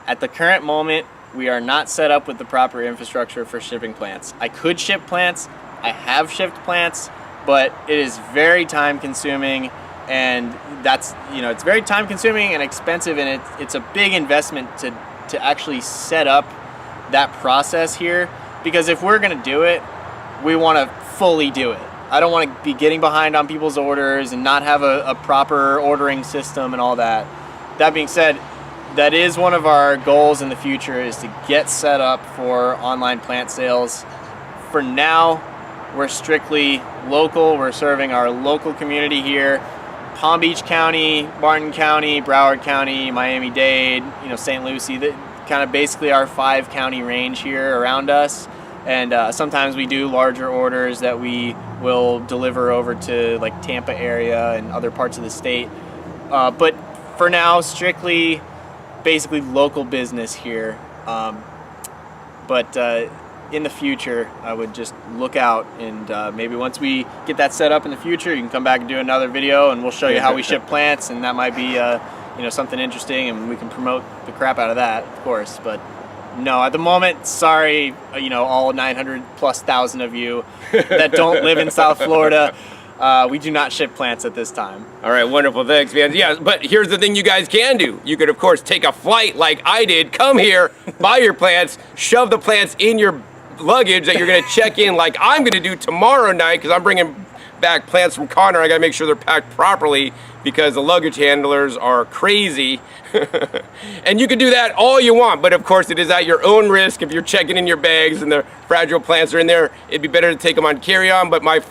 At the current moment, we are not set up with the proper infrastructure for shipping plants. I could ship plants. I have shipped plants, but it is very time consuming, and that's, it's very time consuming and expensive, and it's a big investment to actually set up that process here, because if we're gonna do it, we want to fully do it. I don't want to be getting behind on people's orders and not have a proper ordering system and all that. That being said, that is one of our goals in the future, is to get set up for online plant sales. For now, we're strictly local. We're serving our local community here. Palm Beach County, Martin County, Broward County, Miami-Dade, St. Lucie, kind of basically our 5-county range here around us. And sometimes we do larger orders that we will deliver over to like Tampa area and other parts of the state. But for now, strictly basically local business here. But in the future, I would just look out, and maybe once we get that set up in the future, you can come back and do another video, and we'll show you how we ship plants, and that might be you know, something interesting, and we can promote the crap out of that, of course. But no, at the moment, sorry, you know, all 900,000+ of you that don't live in South Florida. We do not ship plants at this time. All right, wonderful, thanks, man. Yeah, but here's the thing you guys can do. You could, of course, take a flight like I did, come here, buy your plants, shove the plants in your luggage that you're gonna check in like I'm gonna do tomorrow night, because I'm bringing back plants from Connor. I gotta make sure they're packed properly because the luggage handlers are crazy. And you can do that all you want, but of course it is at your own risk. If you're checking in your bags and the fragile plants are in there, it'd be better to take them on carry-on, but my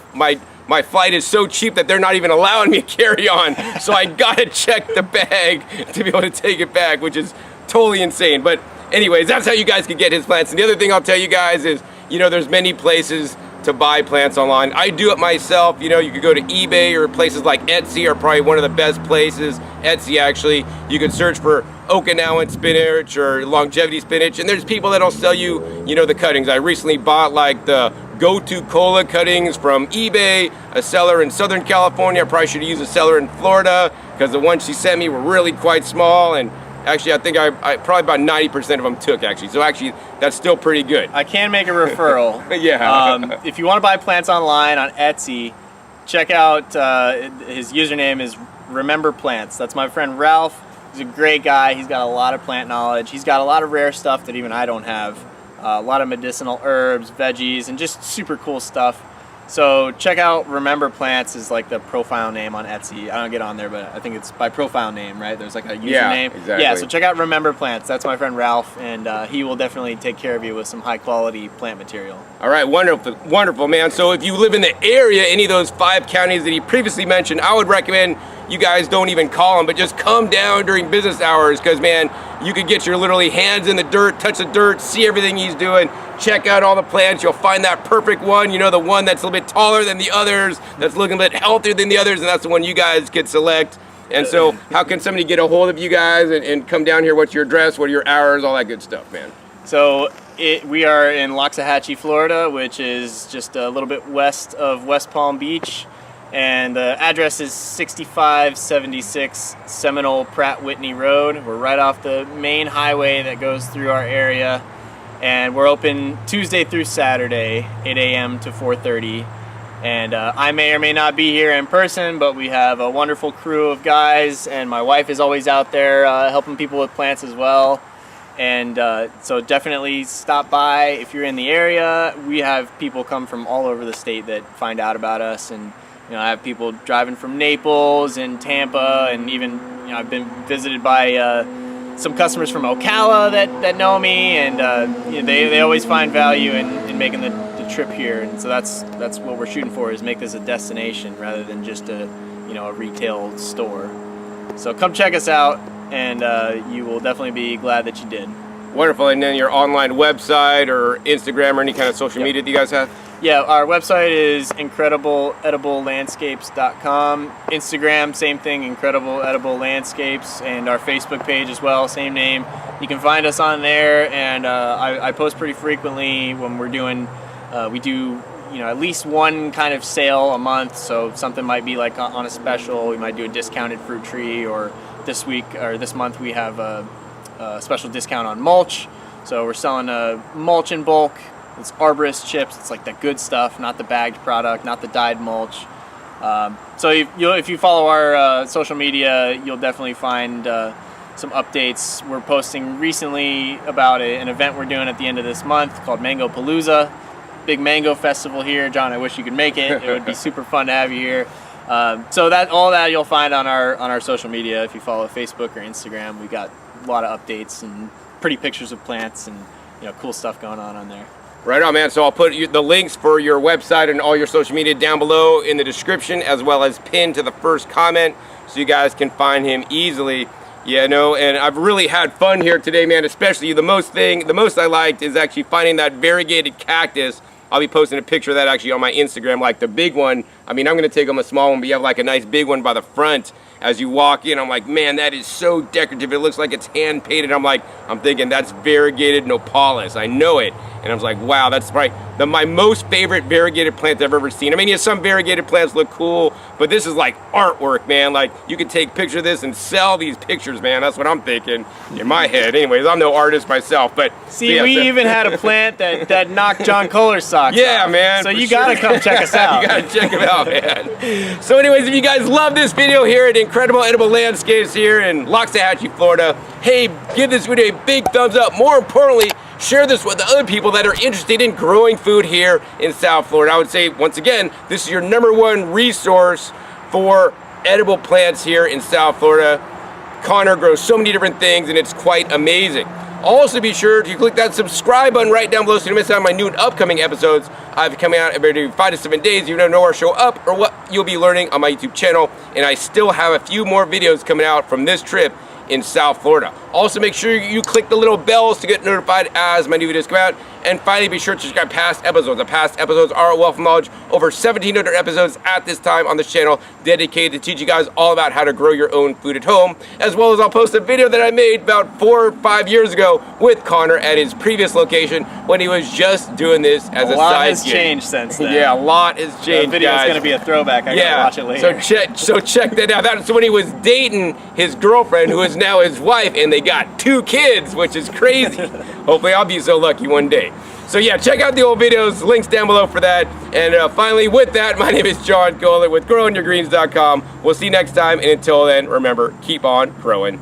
flight is so cheap that they're not even allowing me to carry on. So I gotta check the bag to be able to take it back, which is totally insane. But anyways, that's how you guys can get his plants. And the other thing I'll tell you guys is, you know, there's many places to buy plants online. I do it myself. You know, you could go to eBay, or places like Etsy are probably one of the best places. Etsy, actually, you could search for Okinawan spinach or longevity spinach, and there's people that'll sell you, you know, the cuttings. I recently bought like the go-to cola cuttings from eBay, a seller in Southern California. I probably should use a seller in Florida, because the ones she sent me were really quite small, and actually I think I probably about 90% of them took, actually. So actually that's still pretty good. I can make a referral. Yeah. If you want to buy plants online on Etsy, check out his username is Remember Plants. That's my friend Ralph. He's a great guy. He's got a lot of plant knowledge. He's got a lot of rare stuff that even I don't have. A lot of medicinal herbs, veggies, and just super cool stuff. So check out Remember Plants is like the profile name on Etsy. I don't get on there, but I think it's by profile name, right? There's like a username. Yeah, exactly. Yeah, so check out Remember Plants. That's my friend Ralph, and he will definitely take care of you with some high quality plant material. All right, wonderful, wonderful, man. So if you live in the area, any of those 5 counties that he previously mentioned, I would recommend you guys don't even call him, but just come down during business hours, because man, you could get your literally hands in the dirt, touch the dirt, see everything he's doing, check out all the plants. You'll find that perfect one, you know, the one that's a little bit taller than the others, that's looking a bit healthier than the others, and that's the one you guys could select. And so how can somebody get a hold of you guys and come down here? What's your address? What are your hours? All that good stuff, man. So we are in Loxahatchee, Florida, which is just a little bit west of West Palm Beach. And the address is 6576 Seminole Pratt Whitney Road. We're right off the main highway that goes through our area. And we're open Tuesday through Saturday, 8 a.m. to 4:30. And I may or may not be here in person, but we have a wonderful crew of guys, and my wife is always out there helping people with plants as well. And so definitely stop by if you're in the area. We have people come from all over the state that find out about us, and you know, I have people driving from Naples and Tampa, and even, you know, I've been visited by some customers from Ocala that know me, and you know, they always find value in making the trip here, and so that's what we're shooting for, is make this a destination rather than just a retail store. So come check us out, and you will definitely be glad that you did. Wonderful. And then your online website or Instagram or any kind of social media that you guys have? Yeah, our website is incredibleediblelandscapes.com. Instagram, same thing, Incredible Edible Landscapes, and our Facebook page as well, same name. You can find us on there, and I post pretty frequently when we're doing, we do, you know, at least one kind of sale a month. So something might be like on a special. We might do a discounted fruit tree, or this week or this month we have a special discount on mulch. So we're selling mulch in bulk. It's arborist chips. It's like the good stuff, not the bagged product, not the dyed mulch. So if you follow our social media, you'll definitely find some updates. We're posting recently about an event we're doing at the end of this month called Mango Palooza. Big mango festival here. John, I wish you could make it. It would be super fun to have you here. So all that you'll find on our social media. If you follow Facebook or Instagram, we got a lot of updates and pretty pictures of plants and, you know, cool stuff going on there. Right on, man. So I'll put the links for your website and all your social media down below in the description, as well as pinned to the first comment, so you guys can find him easily. Yeah, no, and I've really had fun here today, man. Especially the most I liked is actually finding that variegated cactus. I'll be posting a picture of that actually on my Instagram, like the big one. I mean, I'm gonna take them a small one, but you have like a nice big one by the front as you walk in. I'm like, man, that is so decorative. It looks like it's hand painted. I'm thinking that's variegated Nopoles. I know it. And I was like, wow, that's probably my most favorite variegated plant I've ever seen. I mean, yeah, some variegated plants look cool, but this is like artwork, man. Like, you could take a picture of this and sell these pictures, man. That's what I'm thinking in my head. Anyways, I'm no artist myself, but... See, yeah, we even had a plant that knocked John Kohler's socks off. Man. So you gotta come check us out. You gotta check it out, man. So anyways, if you guys love this video here at Incredible Edible Landscapes here in Loxahatchee, Florida, hey, give this video a big thumbs up. More importantly, share this with the other people that are interested in growing food here in South Florida. I would say, once again, this is your #1 resource for edible plants here in South Florida. Connor grows so many different things, and it's quite amazing. Also, be sure to click that subscribe button right down below so you don't miss out on my new and upcoming episodes. I'll be coming out every 5 to 7 days. You never know where I show up or what you'll be learning on my YouTube channel. And I still have a few more videos coming out from this trip in South Florida. Also, make sure you click the little bells to get notified as my new videos come out. And finally, be sure to check out past episodes. The past episodes are a wealth of knowledge. Over 1,700 episodes at this time on this channel dedicated to teach you guys all about how to grow your own food at home. As well as I'll post a video that I made about 4 or 5 years ago with Connor at his previous location when he was just doing this as a side gig. A lot has changed since then. Yeah, a lot has changed, The video's gonna be a throwback. I gotta watch it later. So check that out. That's when he was dating his girlfriend, who is now his wife, and they got 2 kids, which is crazy. Hopefully I'll be so lucky one day. So yeah, check out the old videos, links down below for that. And finally, with that, my name is John Kohler with growingyourgreens.com. We'll see you next time, and until then, remember, keep on growing.